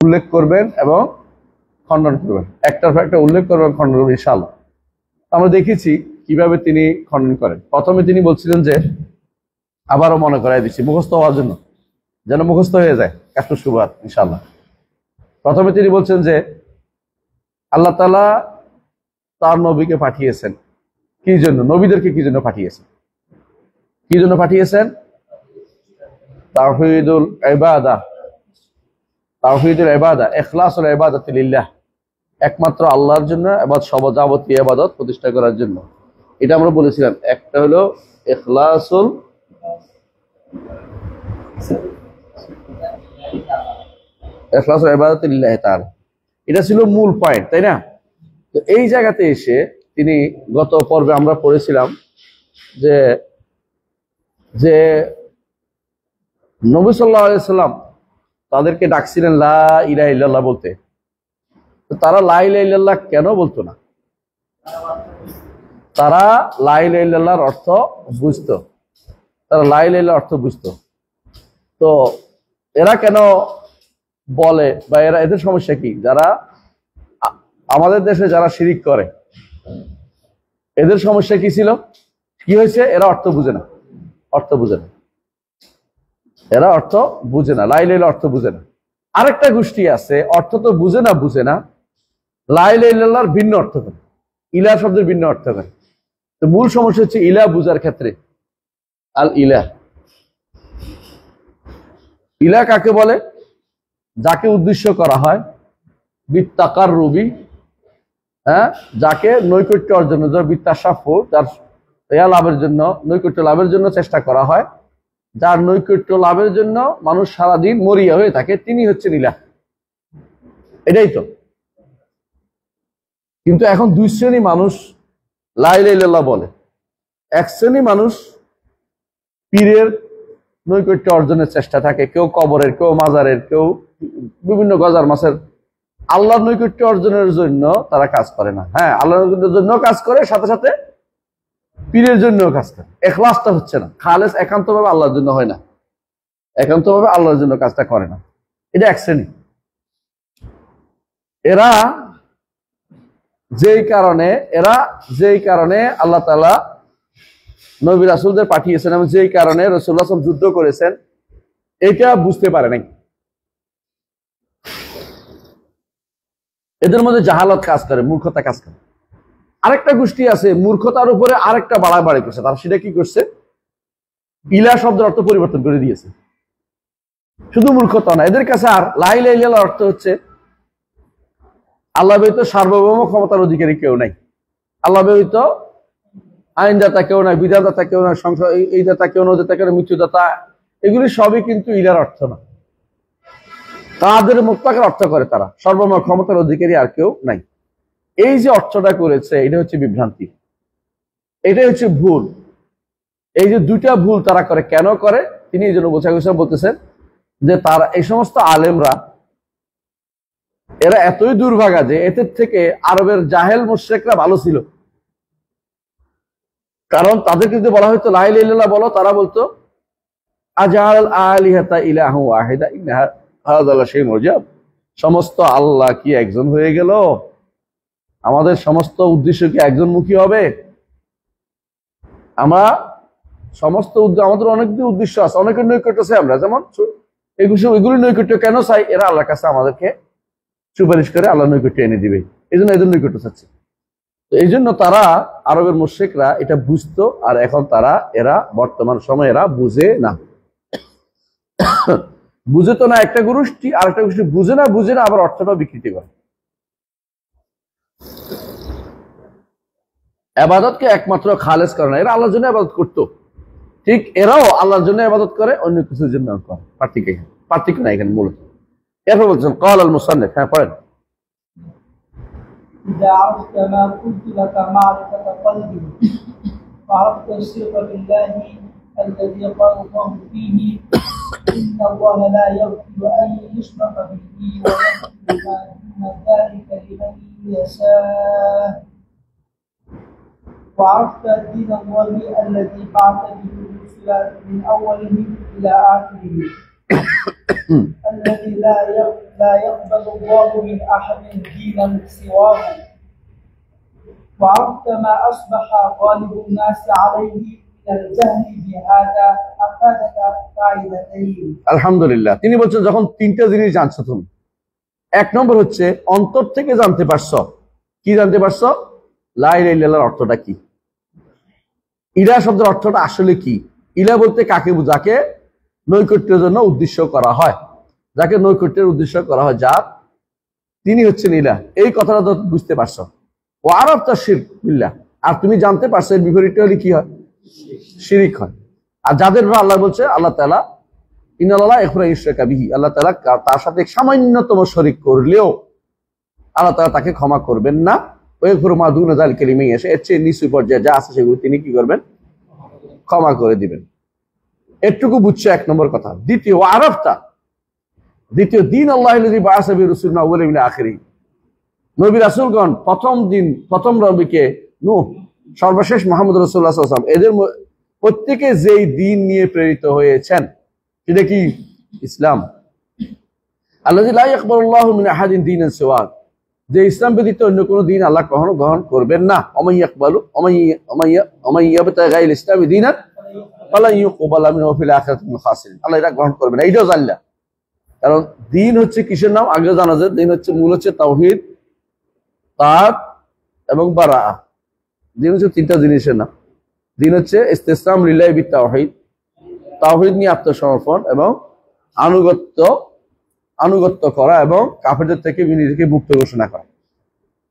উল্লেখ করবেন এবং খণ্ডন করবেন, একটার পর একটা উল্লেখ করবেন, খণ্ডন করবেন ইনশাআল্লাহ। আমরা দেখেছি কিভাবে তিনি খণ্ডন করেন। প্রথমে তিনি বলছিলেন যে, আবারও মনে করাই দিচ্ছি মুখস্থ হওয়ার জন্য, যেন মুখস্থ হয়ে যায় কাষ্ট শুভআত ইনশাআল্লাহ। প্রথমে তিনি বলছেন যে আল্লাহ তাআলা তার নবীকে পাঠিয়েছেন কি জন্য, নবীদেরকে কি জন্য পাঠিয়েছেন, কি জন্য পাঠিয়েছেন? তাওহীদুল ইবাদাহ, তাওহীদুল ইবাদাহ, ইখলাসুল ইবাদাতি লিল্লাহ, একমাত্র আল্লাহর জন্য সব যাবতীয় ইবাদত প্রতিষ্ঠা করার জন্য। এটা আমরা বলেছিলাম, একটা হলো ইখলাসুল ইবাদাতি লিল্লাহ তাআলা, এটা ছিল মূল পয়েন্ট, তাই না? তো এই জায়গাতে এসে তিনি গত পর্বে আমরা পড়েছিলাম যে যে নবী সাল্লাল্লাহু আলাইহি সাল্লাম তাদেরকে ডাকছিলেন লা ইলাহা ইল্লাল্লাহ বলতে। তো তারা লা ইলাহা ইল্লাল্লাহ কেন বলতো না? তারা লা ইলাহা ইল্লাল্লাহর অর্থ বুঝতো, তারা লা ইলাহা ইল্লাল্লাহর অর্থ বুঝতো। তো এরা কেন বলে, বা এদের সমস্যা কি? যারা আমাদের দেশে যারা শিরিক করে, এদের সমস্যা কি ছিল, কি হয়েছে? এরা অর্থ বুঝে না, অর্থ বুঝে না, এরা অর্থ বুঝে না, লা ইলাহা ইল্লাল্লাহ অর্থ বুঝে না। আরেকটা গোষ্ঠী আছে, অর্থ তো বুঝে না, লা ইলাহা ইল্লাল্লাহর ভিন্ন অর্থ করে, ইলাহ শব্দের ভিন্ন অর্থ করে। তো মূল সমস্যা হচ্ছে ইলাহ বুঝার ক্ষেত্রে। আল ইলাহ, ইলাহ কাকে বলে? যাকে উদ্দেশ্য করা হয় বিত্তাকাররুবি, যাকে নৈকট্য অর্জনের জন্য, বিত্তাশাফু, যার লাভের জন্য, নৈকট্য লাভের জন্য চেষ্টা করা হয়, যার নৈকট্য লাভের জন্য মানুষ সারাদিন মরিয়া হয়ে থাকে, তিনি হচ্ছেন ইলাহ। এটাই তো। কিন্তু এখন দুই শ্রেণী মানুষ লা ইলাহা ইল্লাল্লাহ বলে। এক শ্রেণী মানুষ পীরের নৈকট্য অর্জনের চেষ্টা থাকে, কেউ কবরের, কেউ মাজারের, কেউ বিভিন্ন গজার মাসের। আল্লাহর নৈকট্য অর্জনের জন্য তারা কাজ করে না। হ্যাঁ, আল্লাহর নৈকট্যের জন্য কাজ করে, সাথে সাথে পীরের জন্য কাজ করে। ইখলাসটা হচ্ছে না, খালেস একান্তভাবে আল্লাহর জন্য হয় না, একান্তভাবে আল্লাহর জন্য কাজটা করে না। এটা এক শ্রেণী। এরা যেই কারণে আল্লাহ তাআলা নবী রাসূলদের পাঠিয়েছেন এবং যেই কারণে রাসূলুল্লাহ সাল্লাল্লাহু আলাইহি ওয়াসাল্লাম যুদ্ধ করেছেন, এটা বুঝতে পারে নাই। এদের মধ্যে জাহালত কাজ করে, মূর্খতা কাজ করে। আরেকটা গোষ্ঠী আছে মূর্খতার উপরে আরেকটা বাড়াবাড়ি করছে। তারা সেটা কি করছে? ইলাহ শব্দের অর্থ পরিবর্তন করে দিয়েছে। শুধু মূর্খতা না, এদের কাছে আর লা ইলাহা ইল্লাল্লাহ অর্থ হচ্ছে আল্লাহ ব্যতীত সার্বভৌম ক্ষমতার অধিকারী কেউ নাই, আল্লাহ ব্যতীত আইনদাতা কেউ নাই, বিধানদাতা কেউ নাই, সংসার এই দাতা কেউ নয়, দাতা কেউ, মৃত্যুদাতা, এগুলি সবই কিন্তু ইলার অর্থ না। তাদের মুত্তাকের অর্থ করে তারা, সর্বময় ক্ষমতার অধিকারী আর কেউ নাই। এই যে অর্থটা করেছে, এটা হচ্ছে বিভ্রান্তি, এটাই হচ্ছে ভুল। এই যে দুইটা ভুল তারা করে, কেন করে? তিনি এই জন্য বলতেছেন যে তারা, এই সমস্ত আলেমরা, এরা এতই দুর্ভাগা যে এদের থেকে আরবের জাহেল মুশরিকরা ভালো ছিল। কারণ তাদেরকে যদি বলা হয়তো লা ইলাহা ইল্লাল্লাহ বলো, তারা বলতো আজআল আলিহাতা ইলাহু ওয়াহিদা ইন্না হাযা লাশাইউন উজাব, সমস্ত আল্লাহ কি একজন হয়ে গেল? আমাদের সমস্ত উদ্দেশ্য কি একজনমুখী হবে? আমরা সমস্ত আমাদের অনেক উদ্দেশ্য আছে, অনেকের নৈকট্য চাই আমরা, যেমন এগুলি নৈকট্য কেন চাই? এরা আল্লাহর কাছে আমাদেরকে সুপারিশ করে আল্লাহ নৈকট্য এনে দিবে, এই জন্য এদের নৈকট্য চাচ্ছে। তো এই জন্য তারা, আরবের মুশরিকরা এটা বুঝতো, আর এখন এরা বর্তমান সময়ে এরা বুঝে না। বুঝে তো না একটা গোষ্ঠী, আর একটা গোষ্ঠী বুঝে না আবার অর্থটা বিকৃতি করে। ইবাদতকে একমাত্র খালেস করে না, এরা আল্লাহর জন্য ইবাদত করতো, ঠিক এরাও আল্লাহর জন্য ইবাদত করে, অন্য কিছুর জন্য করে। পার্থক্য না এখানে মূলত। এরপর বলছেন ক্বাল আল মুসান্নিফ, হ্যাঁ পড়েন। إذا عرفت ما قلت لك معرفة قلبي وعرفت الصدق بالله الذي قال الله فيه إن الله لا يغفر أن يشرك به ويغفر ما دون ذلك لمن يشاء وعرفت دين الله الذي بعث به الرسل من أولهم إلى آخره الذي لا يقبل الله من أحد دينا سواه وعرفت ما أصبح غالب الناس عليه من الجهل بهذا أفادك فائدتين আলহামদুলিল্লাহ। তিনি বলছেন যখন তিনটা জিনিস জানছো তুমি, এক নম্বর হচ্ছে অন্তর থেকে জানতে পারছো। কি জানতে পারছো? লা ইলাহা ইল্লাল্লাহর অর্থটা কি, ইলাহ শব্দের অর্থটা আসলে কি। ইলাহ বলতে কাকে যাকে নৈকট্যের জন্য উদ্দেশ্য করা হয়, যাকে নৈকট্যের উদ্দেশ্য করা হয়, যার তিনি হচ্ছেন ইলাহ, এই কথাটা তো বুঝতে পারছো। ও আরাফতা শিরক বিল্লাহ, আর তুমি জানতে পারছো এর বিপরীতটা হলে কি হয়? শিরিক হয়। আর যাদের আল্লাহ বলছে আল্লাহ তাআলা ইন্নাল্লাহা ইয়াগফিরু আন ইউশরাকা বিহি, আল্লাহ তাআলা তার সাথে সামান্যতম শরীক করলেও আল্লাহ তাআলা তাকে ক্ষমা করবেন না। ওয়াগফিরু মা দুনা যালিকা লিমান ইয়াশা, এর চেয়ে নিচু পর্যায়ে যা আছে সেগুলো তিনি কি করবেন? ক্ষমা করে দিবেন। এটুকু বুঝছো এক নম্বর কথা। দ্বিতীয় আরাফতা, দ্বিতীয় দিন আল্লাহুল্লাযী বাআসা বিহি রাসূলান আউওয়ালা মিন আখিরিহি, নবী রাসূলগণ প্রথম নবীকে নূহ, সর্বশেষ মুহাম্মদ রাসূলুল্লাহ সাল্লাল্লাহু আলাইহি ওয়াসাল্লাম, এদের প্রত্যেকে যেই দিন নিয়ে প্রেরিত হয়েছেন সেটা কি? ইসলাম। আল্লাযী লা ইয়াকবালুল্লাহু মিন আহাদিন দীনান সিওয়া, যে ইসলাম ব্যতীত অন্য কোনো দিন আল্লাহ কখনো গ্রহণ করবেন না। ওমান ইয়াবতাগি গায়রাল ইসলামি দীনান ফালান ইউকবালা মিনহু ফিল আখিরাতি মিনাল খাসিরিন, আল্লাহ এটা গ্রহণ করবেন না। এইটাও জানলা, কারণ দিন হচ্ছে কিসের নাম? আগে জানা যায় দিন হচ্ছে মূল হচ্ছে তাওহীদ, তাআত এবং বারাআ। দিন হচ্ছে তিনটা জিনিসের নাম। দিন হচ্ছে ইসতিসলাম লিল্লাহি বিত-তাওহীদ, তাওহীদ নিয়ে আত্মসমর্পণ এবং আনুগত্য করা এবং কাফেরদের থেকে নিজেকে মুক্ত ঘোষণা করা।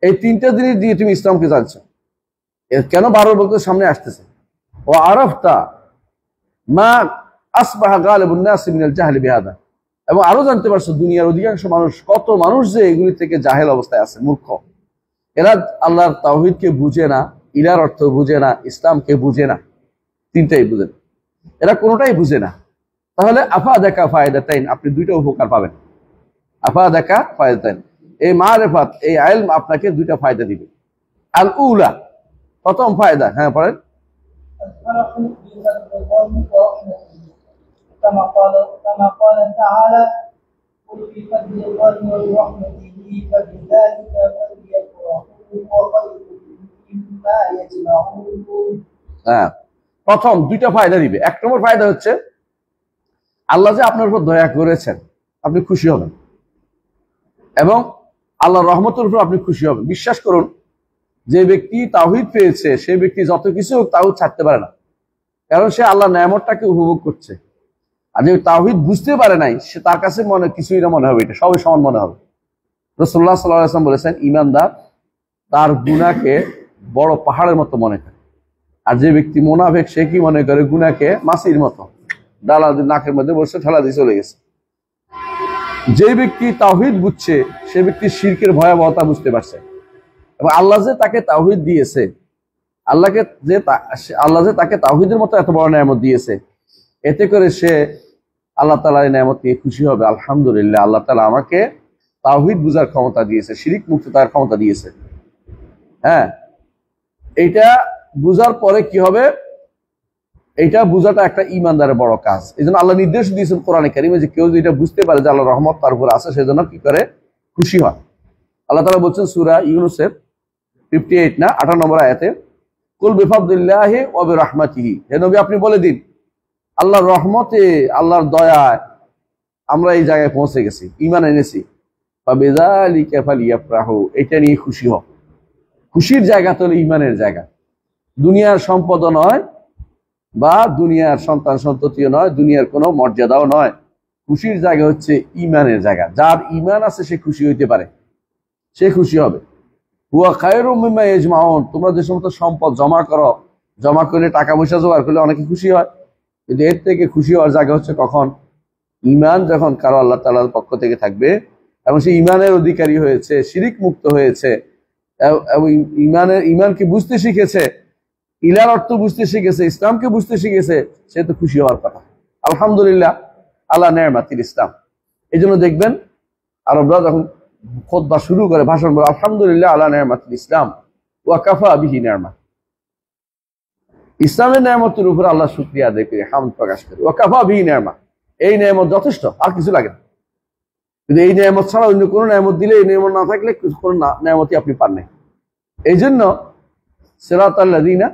এই তিনটা জিনিস দিয়ে তুমি ইসলামকে জানছো। কেন বারবার বলতে সামনে আসতেছে? ও আরাফতা মা আসবাহা গালিবুন নাস মিনাল জাহলি বিহাদা, এবং আরো জানতে পারছো দুনিয়ার অধিকাংশ মানুষ, কত মানুষ যে এগুলি থেকে জাহেল অবস্থায় আছে, মূর্খ। এরা আল্লাহর তাওহীদকে বুঝে না, ইলার অর্থ বুঝে না, ইসলামকে বুঝে না, তিনটাই বুঝে না, এরা কোনোটাই বুঝে না। তাহলে আফাদাকা ফায়দাতাইন, আপনি দুইটা উপকার পাবেন। আফাদাকা ফায়দাতাইন, এই মারিফাত, এই ইলম আপনাকে দুইটা ফায়দা দিবে। আল উলা, প্রথম ফায়দা, হ্যাঁ পড়েন। الفرح بالرضوان ورحمته كما قال تعالى قل بفضل الله ورحمته فبذلك فليفرحوا هو خير مما يجمعون। হ্যাঁ, প্রথম দুইটা ফায়দা দিবে। এক নম্বর ফায়দা হচ্ছে আল্লাহ যে আপনার উপর দয়া করেছেন, আপনি খুশি হবেন, এবং আল্লাহর রহমতের উপর আপনি খুশি হবেন। বিশ্বাস করুন, যে ব্যক্তি তাওহীদ পেয়েছে সে ব্যক্তি যত কিছু তাওহীদ ছাড়তে পারে না, কারণ সে আল্লাহর নেয়ামতটাকে উপভোগ করছে। আর যে তাওহীদ বুঝতে পারে নাই, সে তার কাছে কিছুই না মনে হবে, এটা সবই সমান মনে হবে। রাসূলুল্লাহ সাল্লাল্লাহু আলাইহি ওয়াসাল্লাম বলেছেন, ঈমানদার তার গুনাহকে বড় পাহাড়ের মতো মনে করে, আর যে ব্যক্তি মুনাফিক সে কি মনে করে? গুনাহকে মাছির মতো ডালা নাকের মধ্যে বসে ঠেলা দিয়ে চলে গেছে। যে ব্যক্তি তাওহীদ বুঝছে সে ব্যক্তি শিরকের ভয়াবহতা বুঝতে পারছে, এবং আল্লাহ যে তাকে তাওহীদ দিয়েছে, আল্লাহ যে তাকে তাওহীদের মতো এত বড় নেয়ামত দিয়েছে, এতে করে সে আল্লাহ তাআলার নেয়ামত নিয়ে খুশি হবে। আলহামদুলিল্লাহ, আল্লাহ তাআলা আমাকে তাওহীদ বুঝার ক্ষমতা দিয়েছে, শিরক মুক্ত তার ক্ষমতা দিয়েছে। হ্যাঁ, এইটা বুঝার পরে কি হবে? এইটা বুঝাটা একটা ঈমানদারের বড় কাজ। এই জন্য আল্লাহ নির্দেশ দিয়েছেন কোরআনে কারিমে যে কেউ যদি এটা বুঝতে পারে যে আল্লাহর রহমত তার উপর আছে, সেজন্য কি করে? খুশি হয়। আল্লাহ তাআলা বলছেন সূরা ইউনূসের 58 না 58 নম্বর আয়াতে, কুল বিফাদলিল্লাহি ওয়া বিরাহমাতিহি, হে নবী আপনি বলে দিন আল্লাহর রহমতে, আল্লাহর দয়ায় আমরা এই জায়গায় পৌঁছে গেছি, ঈমান এনেছি। ফাবিযালিকা ফালিয়াফরাহু, এটা নিয়ে খুশি হও। খুশির জায়গা তো হলো ঈমানের জায়গা, দুনিয়ার সম্পদ নয়, বা দুনিয়ার সন্তান সন্ততিও নয়, দুনিয়ার কোনো মর্যাদাও নয়। খুশির জায়গা হচ্ছে ঈমানের জায়গা। যার ঈমান আছে সে খুশি হইতে পারে, সে খুশি হবে। হুয়া খায়রুম মিম্মা ইয়াজমাউন, তোমরা যে সমস্ত সম্পদ জমা করো, জমা করলে টাকা পয়সা জোগাড় করলে অনেকে খুশি হয়, কিন্তু এর থেকে খুশি হওয়ার জায়গা হচ্ছে কখন? ঈমান যখন কারো আল্লাহ তাআলার পক্ষ থেকে থাকবে এবং সে ঈমানের অধিকারী হয়েছে, শিরিক মুক্ত হয়েছে, এবং ঈমানকে বুঝতে শিখেছে, ইলার অর্থ বুঝতে শিখেছে, ইসলামকে বুঝতে শিখেছে, সে তো খুশি হওয়ার কথা। আলহামদুলিল্লাহ আলা নি'মাতিল ইসলাম। এই জন্য দেখবেন আরবরা যখন খুতবা শুরু করে, ভাষণ বলে, আলহামদুলিল্লাহ আলা নি'মাতিল ইসলাম ওয়া কাফা বিহি নি'মা, ইসলামের নিয়ামতের উপর আল্লাহ শুকরিয়া আদায় করে হামদ প্রকাশ করে, ওয়া কাফা বিহি নি'মা, এই নিয়ামত যথেষ্ট, আর কিছু লাগে না। কিন্তু এই নিয়ামত ছাড়া অন্য কোনো নিয়ামত দিলে, এই নিয়ামত না থাকলে কোনো নিয়ামতই আপনি পান নাই। এই জন্য সিরাতাল্লাযীনা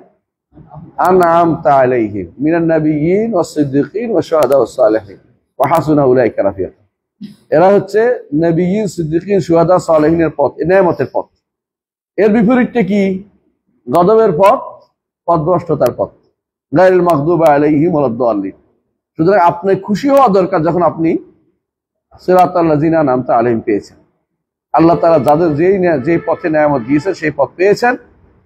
আন'আমতা আলাইহিম মিনান নাবিয়্যিন ওয়াস-সিদ্দীকিন ওয়াশ-শুহাদা ওয়াস-সালিহিন ওয়া হাসুনা উলাইকা রাফিকা। এরা হচ্ছে নবিয়্যিন, সিদ্দীকিন, শুহাদা, সালেহিনের পথ, নিয়ামতের পথ। এর বিপরীতটা কি? গজবের পথ, পথভ্রষ্টতার পথ। গায়রুল মাগদুবি আলাইহিম ওয়ালাদ-দাল্লিন। সুতরাং আপনি খুশি হওয়া দরকার যখন আপনি সিরাতাল্লাযীনা আন'আমতা আলাইহিম পেয়েছেন। আল্লাহ তাআলা যাদের যেই পথে নিয়ামত দিয়েছেন সেই পথ পেয়েছেন,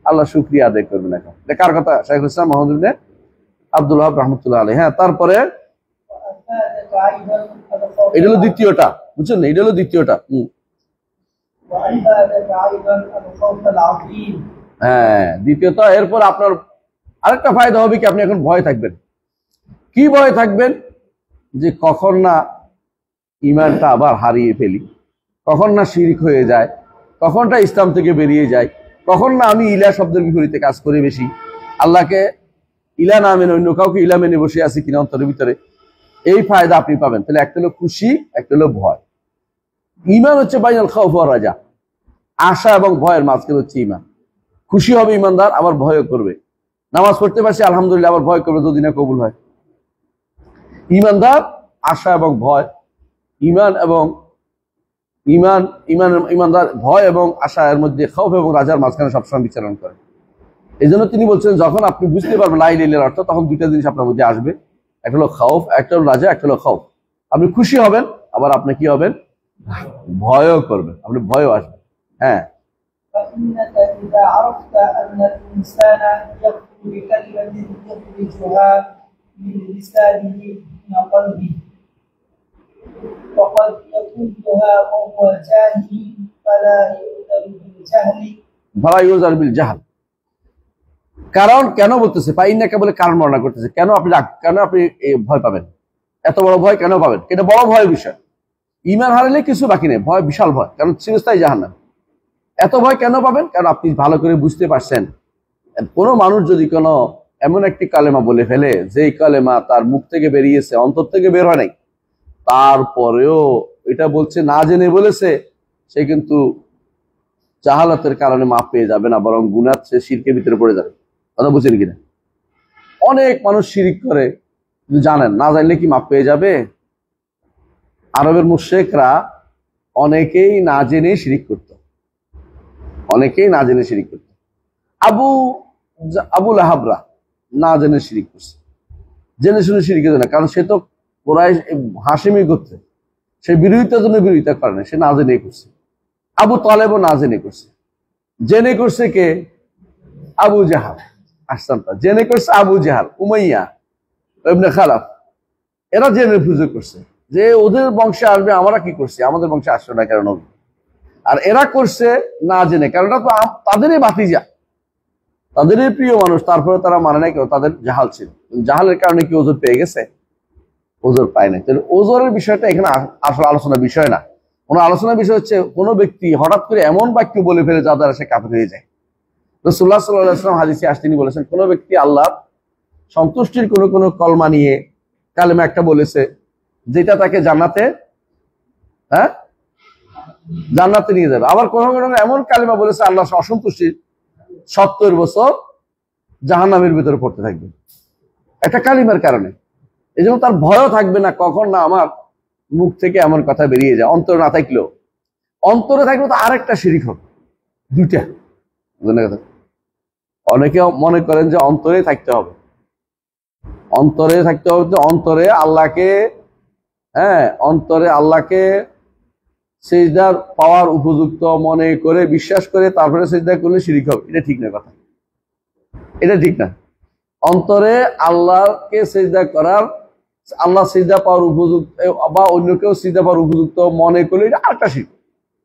আল্লাহ শুকরিয়া আদায় করবেন। এখন কার কথা? শাইখুল ইসলাম মুহাম্মদ ইবনে আব্দুল ওয়াহাব রাহমাতুল্লাহ আলাইহি। হ্যাঁ, তারপরে এটা হলো দ্বিতীয়টা, বুঝছেন না? এটা হলো দ্বিতীয়টা। হ্যাঁ, দ্বিতীয়টা। এরপর আপনার আরেকটা ফায়দা হবে কি, আপনি এখন ভয় থাকবেন। কি ভয় থাকবেন? যে কখন না ঈমানটা আবার হারিয়ে ফেলি, কখন না শিরক হয়ে যায়, কখনটা ইসলাম থেকে বেরিয়ে যায়, কখন না আমি ইলা শব্দের বিপরীতে কাজ করি বেশি, আল্লাহকে ইলা না মেনে অন্য কাউকে ইলা মেনে বসে আছি কিনা অন্তরের ভিতরে। এই ফায়দা আপনি পাবেন। তাহলে একটা হলো খুশি, একটা হলো ভয়। ঈমান হচ্ছে বাইনাল খাউফ ওয়ার রাজা, আশা এবং ভয়ের মাঝখানে হচ্ছে ঈমান। খুশি হবে ঈমানদার, আবার ভয়ও করবে। নামাজ পড়তে পারছি আলহামদুলিল্লাহ, আবার ভয় করবে যদি না কবুল হয়। ঈমানদার আশা এবং ভয়, ঈমানদার ভয় এবং আশা এর মধ্যে, খাউফ এবং রাজার মাঝখানে সবসময় বিচরণ করে। এই জন্য তিনি বলছেন, যখন আপনি বুঝতে পারবেন লা ইলাহা ইল্লাল্লাহর অর্থ, তখন দুইটা জিনিস আপনার মধ্যে আসবে। একটা হলো খাউফ, একটা হলো রাজা, একটা হলো খাউফ। আপনি খুশি হবেন, আবার আপনি কি হবেন? ভয়ও করবেন, আপনি ভয়ও আসবেন। হ্যাঁ, فإنك إذا عرفت أن الإنسان يكفر بكلمة يخرجها من لسانه من قلبه وقد يقولها وهو جاهل فلا يؤذر بالجهل ভালা ইউজার বিল জাহাল। কারণ কেন বলতেছে? ফাইন্নাকা বলে কারণ বর্ণনা করতেছে। কেন আপনি ভয় পাবেন? এত বড় ভয় কেন পাবেন? এটা বড় ভয়ের বিষয়। ঈমান হারালে কিছু বাকি নেই, ভয় বিশাল ভয়, কারণ চিরস্থায়ী জাহান্নাম। এত ভয় কেন পাবেন? কারণ আপনি ভালো করে বুঝতে পারছেন, কোনো মানুষ যদি কোনো এমন একটি কালেমা বলে ফেলে, যেই কালেমা তার মুখ থেকে বেরিয়েছে, অন্তর থেকে বের হয় নাই, তারপরেও এটা বলছে, না জেনে বলেছে, সে কিন্তু জাহালাতের কারণে মাপ পেয়ে যাবে না, বরং গুনাহ, সে শিরকের ভিতরে পড়ে যাবে। কথা বুঝছেন কিনা? অনেক মানুষ শিরিক করে, কিন্তু জানেন না, জানলে কি মাপ পেয়ে যাবে? আরবের মুশরিকরা অনেকেই না জেনে শিরিক করত, অনেকেই না জেনে শিরিক করত। আবু লাহাবরা না জেনে শিরিক করছে, জেনে শুনে শিরিক করে না, কারণ সে তো কুরাইশ হাশিমি করছে, সে বিরোধিতার জন্য বিরোধিতা করে না, সে না জেনে করছে। আবু তালেবও না জেনে করছে। জেনে করছে কে? আবু জাহাল। আহসানতা, জেনে করছে আবু জাহাল, উমাইয়া ইবনে খালাফ। এরা জেনে পুজো করছে যে ওদের বংশে আসবে, আমরা কি করছি, আমাদের বংশে আসলো না কেন নবী। আর এরা করছে না জেনে, কারণ এটা তো তাদেরই ভাতিজা, তাদেরই প্রিয় মানুষ, তারপরে তারা মানে নাই, কেন? তাদের জাহাল ছিল। জাহালের কারণে কি ওজোর পেয়ে গেছে? ওজোর পায় নাই। তাহলে ওজোরের বিষয়টা এখানে আসলে আলোচনার বিষয় না। কোনো আলোচনার বিষয় হচ্ছে, কোনো ব্যক্তি হঠাৎ করে এমন বাক্য বলে ফেলে যা দ্বারা সে কাফের হয়ে যায়। রাসূলুল্লাহ সাল্লাল্লাহু আলাইহি ওয়াসাল্লাম হাদিসে আসে, তিনি বলেছেন, কোনো ব্যক্তি আল্লাহ সন্তুষ্টির কোনো কলমা নিয়ে কালেমা একটা বলেছে, যেটা তাকে জান্নাতে নিয়ে যাবে। আবার কোনো এমন কালেমা বলেছে আল্লাহ অসন্তুষ্টির 70 বছর জাহান্নামের ভিতরে পড়তে থাকবে একটা কালিমার কারণে। এই জন্য তার ভয়ও থাকবে না, কখন না আমার মুখ থেকে এমন কথা বেরিয়ে যায়। অন্তরে না থাকলেও, অন্তরে থাকলেও তো আরেকটা শিরিক হবে, দুইটা। অনেকে মনে করেন যে অন্তরে থাকতে হবে, অন্তরে থাকতে হবে, অন্তরে আল্লাহকে সিজদার পাওয়ার উপযুক্ত মনে করে বিশ্বাস করে তারপরে সিজদা করলে শিরিক হবে। এটা ঠিক না, কথা এটা ঠিক না। অন্তরে আল্লাহকে সিজদা করার, আল্লাহ সিজদা পাওয়ার উপযুক্ত বা অন্য কেউ সিজদা পাওয়ার উপযুক্ত মনে করলে এটা আরেকটা শিরক,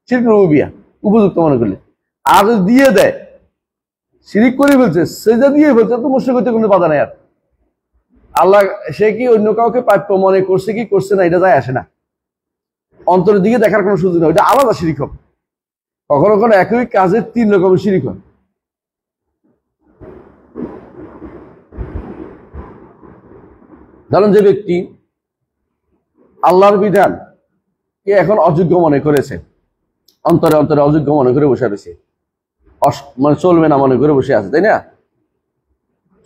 শিরক রুবুবিয়া, উপযুক্ত মনে করলে। আর দিয়ে দেয়, শিরিক করে ফেলছে, সিজদা দিয়ে ফেলছে, তো মুশরিক হতে কোনো বাধা নাই। আর আল্লাহ, সে কি অন্য কাউকে প্রাপ্য মনে করছে কি করছে না, এটা যায় আসে না। অন্তরের দিকে দেখার কোনো সুযোগ নেই, এটা আলাদা শিরিক হবে। কখনো কখনো একই কাজের 3 রকমের শিরিক হয়। ধরেন যে ব্যক্তি আল্লাহর বিধান কে এখন অযোগ্য মনে করেছে, অন্তরে অন্তরে অযোগ্য মনে করে বসে রয়েছে, মানে চলবে না মনে করে বসে আছে, তাই না?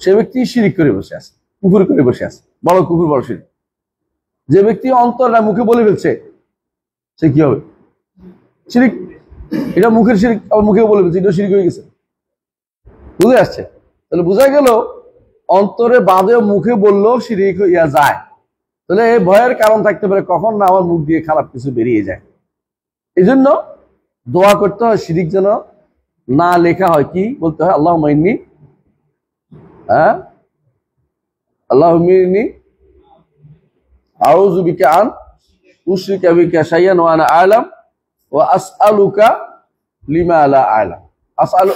সে ব্যক্তি শিরিক করে বসে আছে, কুফর করে বসে আছে, বড় কুফর বড় শিরিক। যে ব্যক্তি অন্তর না মুখে বলে ফেলছে সে কি হবে? শিরিক। এটা মুখের শিরিক, আবার মুখে বলে ফেলছে, এটা শিরিক হয়ে গেছে। বুঝে আসছে? তাহলে বোঝা গেল অন্তরে বাদেও মুখে বললেও শিরিক হইয়া যায়। তাহলে এই ভয়ের কারণ থাকতে পারে কখন না আমার মুখ দিয়ে খারাপ কিছু বেরিয়ে যায়। এই জন্য দোয়া করতে হয় শিরিক যেন না লেখা হয়। কি বলতে হয়? আল্লাহুম্মা ইন্নী, আল্লাহুম্মা ইন্নী আউযু বিকা আন উশরিকা বিকা শাইআন ওয়া আনা আ'লাম ওয়া আসআলুকা লিমা লা আ'লাম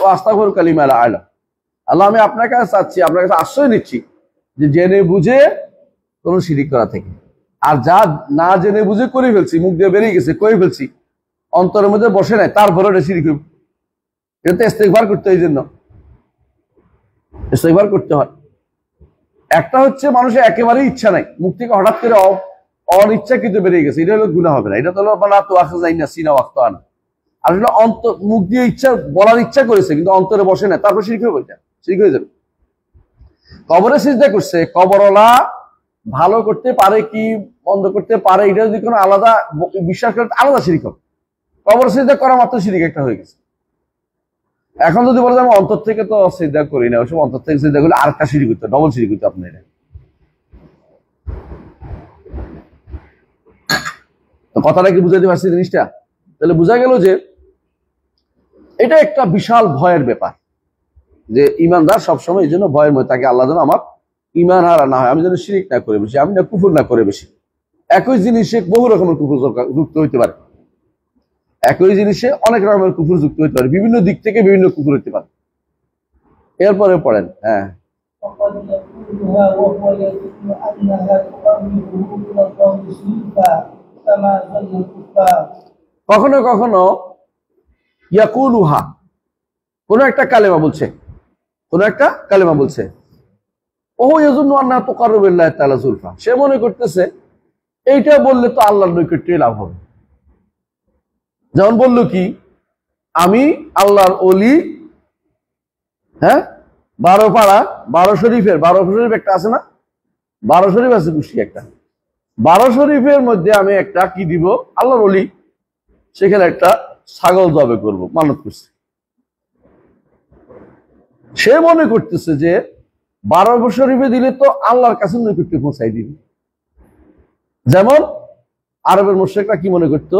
ওয়া আস্তাগফিরুকা লিমা লা আ'লাম। আল্লাহ, আমি আপনার কাছে চাচ্ছি, আপনার কাছে আশ্রয় নিচ্ছি যে জেনে বুঝে কোন শিরিক করা থেকে। আর যা না জেনে বুঝে করে ফেলছি, মুখ দিয়ে বেরিয়ে গেছে, করে ফেলছি, অন্তরের মধ্যে বসে নাই, তারপরে এটা শিরিক হইব। এটা তো ইস্তেগফার করতে হয়। এই জন্য ইস্তেগফার করতে হয়। একটা হচ্ছে মানুষের একেবারেই ইচ্ছা নাই, মুখ থেকে হঠাৎ করে অনিচ্ছাকৃত বেরিয়ে গেছে, এটা হলো গুনাহ হবে না। এটা তো হলো তো আখা যাই না সিনা ওয়াক্ত আনা। আর হলো মুখ দিয়ে ইচ্ছা বলার ইচ্ছা করেছে কিন্তু অন্তরে বসে না, তারপর শিরক হয়ে যায়, শিরক হয়ে যাবে। কবরে সিজদা করছে, কবরওয়ালা ভালো করতে পারে কি বন্ধ করতে পারে, এটা যদি কোনো আলাদা বিশ্বাস করে আলাদা শিরক হবে। কবর সিজদা করা মাত্র শিরক একটা হয়ে গেছে। এখন যদি বলে আমি অন্তর থেকে তো সিজদা করি না, ওইসব অন্তর থেকে সিজদা করলে আরেকটা শিরক হতো, ডবল শিরক হতো আপনার। কথাটা কি বুঝাইতে পারছি জিনিসটা? তাহলে বোঝা গেল যে এটা একটা বিশাল ভয়ের ব্যাপার, যে ইমানদার সবসময় এই জন্য ভয়ের মধ্যে থাকে, আল্লাহ যেন আমার ইমান হারা না হয়, আমি যেন শিরিক না করে বেশি, আমি না কুফর না করে বেশি। একই জিনিসে বহু রকমের কুফর যুক্ত হইতে পারে, একই জিনিসে অনেক রকমের কুফর যুক্ত হইতে পারে, বিভিন্ন দিক থেকে বিভিন্ন কুফর হইতে পারে। এরপরে পড়েন। হ্যাঁ, وقد يقولها وهو يظن أنها تقربه إلى الله زلفى كما ظن الكفار। কখনো কখনো ইয়াকুলুহা, কোন একটা কালেমা বলছে, কোন একটা কালেমা বলছে, ওহু ইয়াজুন্নু আন্নাহা তুকাররিবু ইলাল্লাহি তাআলা যুলফা, সে মনে করতেছে এইটা বললে তো আল্লাহর নৈকট্যে লাভ হবে। যেমন বললো কি, আমি আল্লাহর ওলি, হ্যাঁ, 12 পাড়া 12 শরীফের 12 শরীফ একটা আছে না, 12 শরীফ আছে কুষ্টি একটা, 12 শরীফের মধ্যে আমি একটা কি দিব, আল্লাহর ওলি, সেখানে একটা ছাগল জবে করব, মানত করছে। সে মনে করতেছে যে 12 শরীফে দিলে তো আল্লাহর কাছে নৈকট্য পৌঁছাই দিবে। যেমন আরবের মুশরিকরা কি মনে করতো,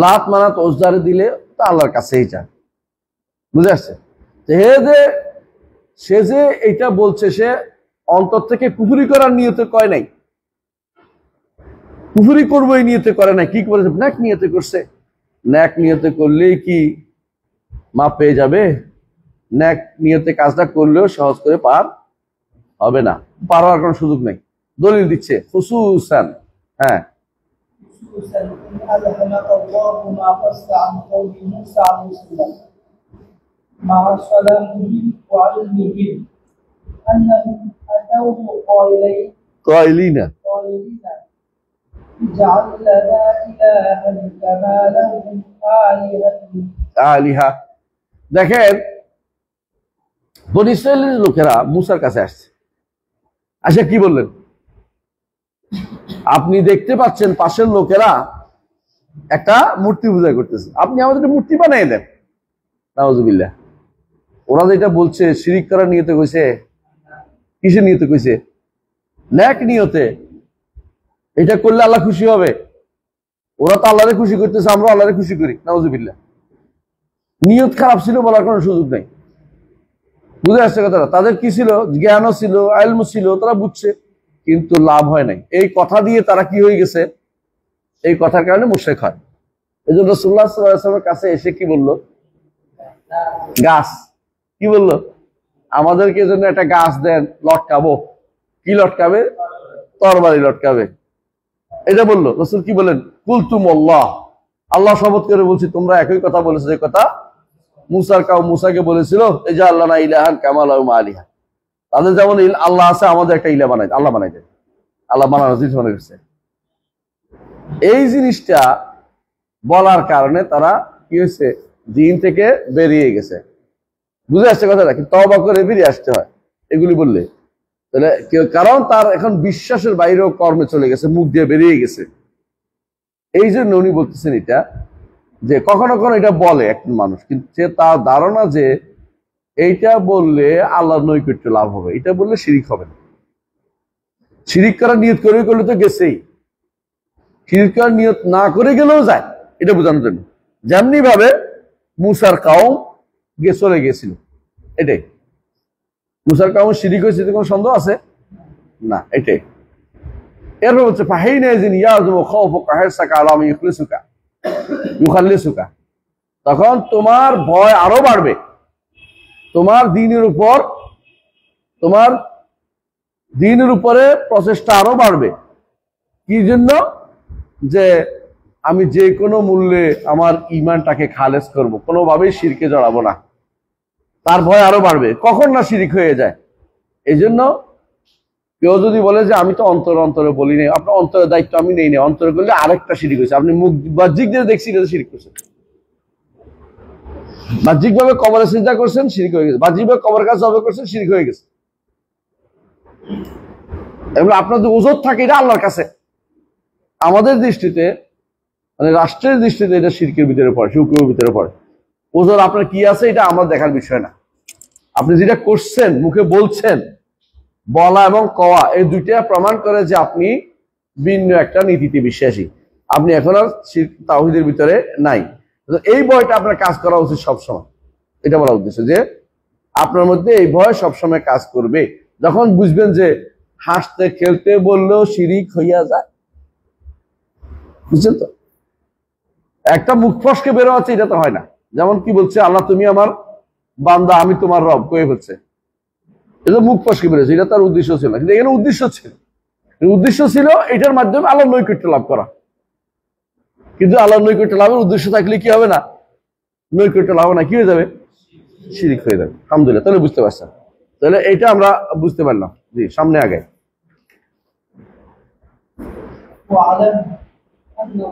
লাত মানাত ওজদারে দিলে তো আল্লাহর কাছেই যায়। বুঝে আসছে? সে যে এটা বলছে, সে অন্তর থেকে কুফরি করার নিয়তে কয় নাই, কুফরি করবো এই নিয়তে করে নাই, কি করেছে, ন্যাক নিয়তে করছে। ন্যাক নিয়তে করলেই কি মাপ পেয়ে যাবে? ন্যাক নিয়তে কাজটা করলেও সহজ করে পার হবে না, পার হওয়ার কোনো সুযোগ নেই। দলিল দিচ্ছে খুসুসান, হ্যাঁ, خصوصا إن ألهمك الله ما قص عن قوم موسى عليه السلام مع صلاحهم وعلمهم أنهم أتوه قائلين اجعل لنا إلها كما لهم আলিহা। দেখেন, বনী ইসরায়েলের লোকেরা মুসার কাছে আসছে, আচ্ছা কি বললেন, আপনি দেখতে পাচ্ছেন পাশের লোকেরা একটা মূর্তি পূজা করতেছে, আপনি আমাদের মূর্তি বানিয়ে দেন। নাউজুবিল্লাহ। ওরা যেটা বলছে শিরিক করার নিয়তে কইছে, কিসের নিয়তে কইছে? ন্যাক নিয়তে। এটা করলে আল্লাহ খুশি হবে। ওরা তো আল্লাহরে খুশি করতেছে, আমরা আল্লাহরে খুশি করি। নাউজুবিল্লাহ। নিয়ত খারাপ ছিল বলার কোনো সুযোগ নাই। বুঝে আসছে কথাটা? তাদের কি ছিল? জ্ঞানও ছিল, ইলম ছিল, তারা বুঝছে, কিন্তু লাভ হয় নাই। এই কথা দিয়ে তারা কি হয়ে গেছে? এই কথার কারণে মুশরিক হয়। এই জন্য রাসূলুল্লাহ সাল্লাল্লাহু আলাইহি ওয়াসাল্লামের কাছে এসে কি বললো? গাছ। কি বললো? আমাদেরকে জন্য একটা গাছ দেন, লটকাবো। কি লটকাবে? তরবারি লটকাবে। এটা বললো। রাসূল কি বলেন? কুলতুমুল্লাহ, আল্লাহ শপথ করে বলছি, তোমরা একই কথা বলেছো যে কথা মুসার কাউ মুসাকে বলেছিল, এই যে আল্লাহ না ইলাহান কামা লাহু আলিহা, তাদের যেমন আল্লাহ আছে, আমাদের একটা ইলা বানাই, আল্লাহ বানাই দেয়। আল্লাহ বানানোর জিনিস মনে করছে। এই জিনিসটা বলার কারণে তারা কি হয়েছে, দিন থেকে বেরিয়ে গেছে। বুঝে আসছে কথাটা? কিন্তু তওবা করে বেরিয়ে আসতে হয় এগুলি বললে। তাহলে কারণ তার এখন বিশ্বাসের বাইরেও কর্মে চলে গেছে, মুখ দিয়ে বেরিয়ে গেছে। এই জন্য উনি বলতেছেন এটা, যে কখনো কখনো এটা বলে একজন মানুষ, কিন্তু সে তার ধারণা যে এইটা বললে আল্লাহর নৈকট্য লাভ হবে, এটা বললে শিরিক হবে না। শিরিক করার নিয়ত করে করলে তো গেছেই, শিরিক করার নিয়ত না করে গেলেও যায়, এটা বোঝানোর জন্য। যেমনি ভাবে মুসার কাউম চলে গেছিল, এটাই। মুসার কাউম শিরিক হয়েছে, কোনো সন্দেহ আছে না, এটাই। এরপর হচ্ছে তখন তোমার ভয় আরো বাড়বে, তোমার দিনের উপরে প্রচেষ্টা আরো বাড়বে। কি জন্য? যে আমি যে কোনো মূল্যে আমার ঈমানটাকে খালেজ করব, কোনোভাবেই শিরকে জড়াবো না। তার ভয় আরো বাড়বে, কখন না শিরিক হয়ে যায়। এই জন্য কেউ যদি বলে যে আমি তো অন্তরে বলি নাই, আপনার অন্তরের দায়িত্ব আমি নেই না, অন্তরে করলে আরেকটা শিরিক হয়েছে। আপনি মুখ বাহ্যিক দিয়ে দেখছি এটা শিরিক করছেন, বাহ্যিক ভাবে কবরে সিজদা করছেন, শিরিক হয়ে গেছে। বাহ্যিক ভাবে কবরের কাছে জবে করছেন, শিরিক হয়ে গেছে। এগুলো আপনার যে ওজর থাকে এটা আল্লাহর কাছে। আমাদের দৃষ্টিতে, মানে রাষ্ট্রের দৃষ্টিতে এটা শিরকের ভিতরে পড়ে, শিরকের ভিতরে পড়ে। ওজর আপনার কি আছে এটা আমার দেখার বিষয় না। আপনি যেটা করছেন, মুখে বলছেন, বলা এবং কওয়া, এই দুইটা প্রমাণ করে যে আপনি ভিন্ন একটা নীতিতে বিশ্বাসী। আপনি এখন আর তাওহীদের ভিতরে নাই। এই ভয়টা আপনার কাজ করা উচিত সবসময়, এটা বলা উদ্দেশ্য, যে আপনার মধ্যে এই ভয় সবসময় কাজ করবে। যখন বুঝবেন যে হাসতে খেলতে বললেও শিরিক হইয়া যায়, বুঝছেন তো? একটা মুখ ফসকে বেরো আছে, এটা তো হয় না। যেমন কি বলছে, আল্লাহ তুমি আমার বান্দা, আমি তোমার রব, কয়ে হচ্ছে, এটা মুখ ফসকে বেরোছে, এটা তার উদ্দেশ্য ছিল না। কিন্তু এখানে উদ্দেশ্য ছিল এটার মাধ্যমে আল্লাহর নৈকট্য লাভ করা। কিন্তু আল্লাহর নৈকট্য লাভের উদ্দেশ্য থাকলে কি হবে না, নৈকট্য লাভ না, কি হয়ে যাবে, শিরিক হয়ে যাবে। আলহামদুলিল্লাহ, তাহলে বুঝতে পারছেন। তাহলে এইটা আমরা বুঝতে পারলাম। জি, সামনে আগে। واعلم أنه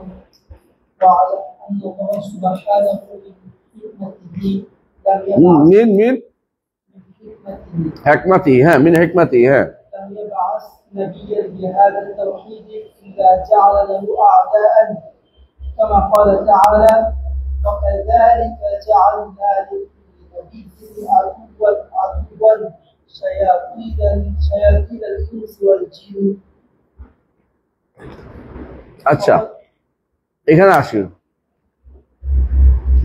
الله سبحانه من حكمته من حكمته لم يبعث نبيا بهذا التوحيد إلا جعل له أعداء كما قال تعالى وكذلك جعلنا لكل نبي عدوا شياطين الإنس والجن। আচ্ছা, এখানে আসি।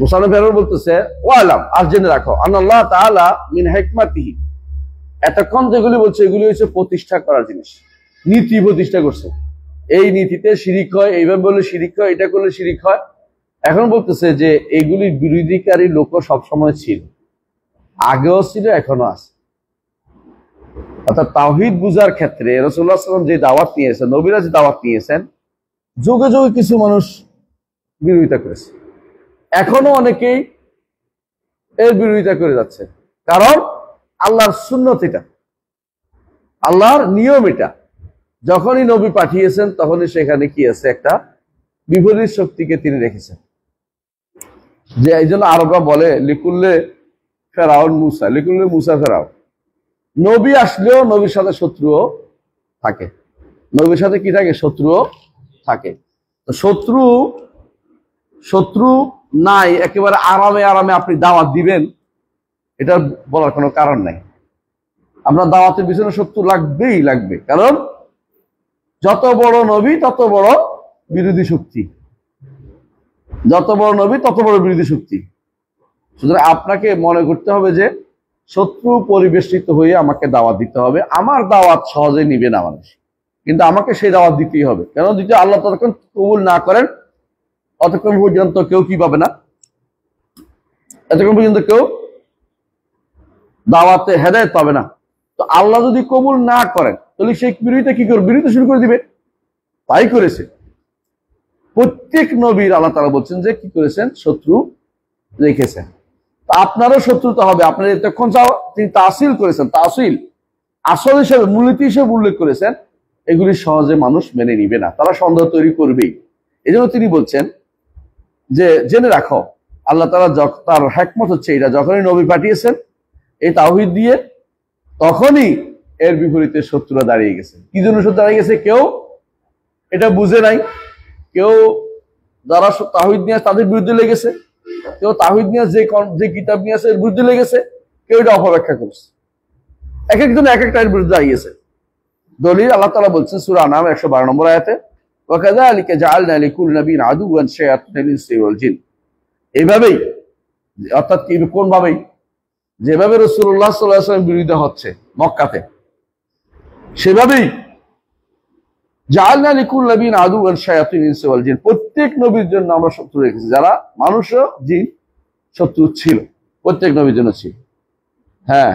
মুসান্নিফ বলতেছে ওয়ালাম, আর জেনে রাখো, আল্লাহ তাআলা মিন হিকমাতিহি, এতক্ষণ যেগুলি বলছে এগুলি হচ্ছে প্রতিষ্ঠা করার জিনিস, নীতি প্রতিষ্ঠা করছে। এই নীতিতে শিরিক হয়, এইভাবে বললে শিরিক হয়, এটা করলে শিরিক হয়। এখন বলতেছে যে এগুলির বিরোধীকারী লোক সবসময় ছিল, আগেও ছিল, এখনো আছে। অর্থাৎ তাওহীদ বুঝার ক্ষেত্রে রাসূলুল্লাহ সাল্লাল্লাহু আলাইহি ওয়াসাল্লাম যে দাওয়াত নিয়েছেন, নবীরা যে দাওয়াত নিয়েছেন, যুগে যুগে কিছু মানুষ বিরোধিতা করেছে, এখনো অনেকেই এর বিরোধিতা করে যাচ্ছে। কারণ আল্লাহর সুন্নত এটা, আল্লাহর নিয়ম এটা। যখনই নবী পাঠিয়েছেন তখনই সেখানে কি আছে, একটা বিপরীত শক্তিকে তিনি রেখেছেন। যে এই জন্য আরবরা বলে লিকুল্লে ফেরাউন মুসা, লিকুল্লে মুসা ফেরাউন। নবী আসলেও নবীর সাথে শত্রুও থাকে, নবীর সাথে কি থাকে, শত্রুও থাকে। শত্রু নাই, একেবারে আরামে আরামে আপনি দাওয়াত দিবেন, এটা বলার কোনো কারণ নাই। আমরা দাওয়াতের পিছনে শত্রু লাগবেই লাগবে, কারণ যত বড় নবী তত বড় বিরোধী শক্তি, যত বড় নবী তত বড় বিরোধী শক্তি। সুতরাং আপনাকে মনে করতে হবে যে শত্রু পরিবেষ্টিত হয়ে আমাকে দাওয়াত দিতে হবে। আমার দাওয়াত সহজে নিবে না মানুষ, কিন্তু আমাকে সেই দাওয়াত দিতেই হবে। কেন যদি আল্লাহ ততক্ষণ কবুল না করেন, অতক্ষণ পর্যন্ত কেউ কি পাবে না, এতক্ষণ পর্যন্ত কেউ দাওয়াতে হেদায়েত পাবে না। তো আল্লাহ যদি কবুল না করেন, তাহলে সেই বিরোধিতা কি করবে, বিরোধিতা শুরু করে দিবে। তাই করেছে প্রত্যেক নবীর, আল্লাহ তাআলা বলছেন যে কি করেছেন, শত্রু রেখেছেন। আপনারও শত্রুতা হবে। আপনার এতক্ষণ তিনি তাসিল করেছেন, তাসিল আসল হিসেবে, মূলনীতি হিসেবে উল্লেখ করেছেন। এগুলি সহজে মানুষ মেনে নিবে না, তারা সন্দেহ তৈরি করবেই। এই জন্য তিনি বলছেন যে জেনে রাখো আল্লাহ তাআলা তার হিকমত হচ্ছে এটা, যখনই নবী পাঠিয়েছেন এই তাওহীদ দিয়ে, তখনই এর বিপরীতে শত্রুরা দাঁড়িয়ে গেছে। কি জন্য শত্রু দাঁড়িয়ে গেছে? কেউ এটা বুঝে নাই, কেউ যারা তাওহীদ নিয়ে তাদের বিরুদ্ধে লেগেছে, কেউ তাওহীদ নিয়ে যে কিতাব নিয়ে আসে এর বিরুদ্ধে লেগেছে, কেউ এটা অপব্যাখ্যা করছে। এক একজন এক একটা এর বিরুদ্ধে দাঁড়িয়েছে। দলিল আল্লাহ তাআলা বলছেন সূরা আনআম 112 নম্বর আয়াতে, ওয়া কাযালিকা জাআলনা লিকুল্লি নাবিয়্যিন আদুওয়ান শায়াতিনিল ইনসি ওয়াল জিন। এইভাবেই, অর্থাৎ কি কোন ভাবেই, যেভাবে রাসূলুল্লাহ সাল্লাল্লাহু আলাইহি ওয়াসাল্লাম বিরোধিতা হচ্ছে মক্কাতে, সেভাবেই জাআলনা লিকুল্লি নাবিয়্যিন আদুওয়ান শায়াতিনিল ইনসি ওয়াল জিন, প্রত্যেক নবীর জন্য আমরা শত্রু রেখেছি। যারা মানুষ ও জিন শত্রু ছিল, প্রত্যেক নবীর জন্য ছিল। হ্যাঁ,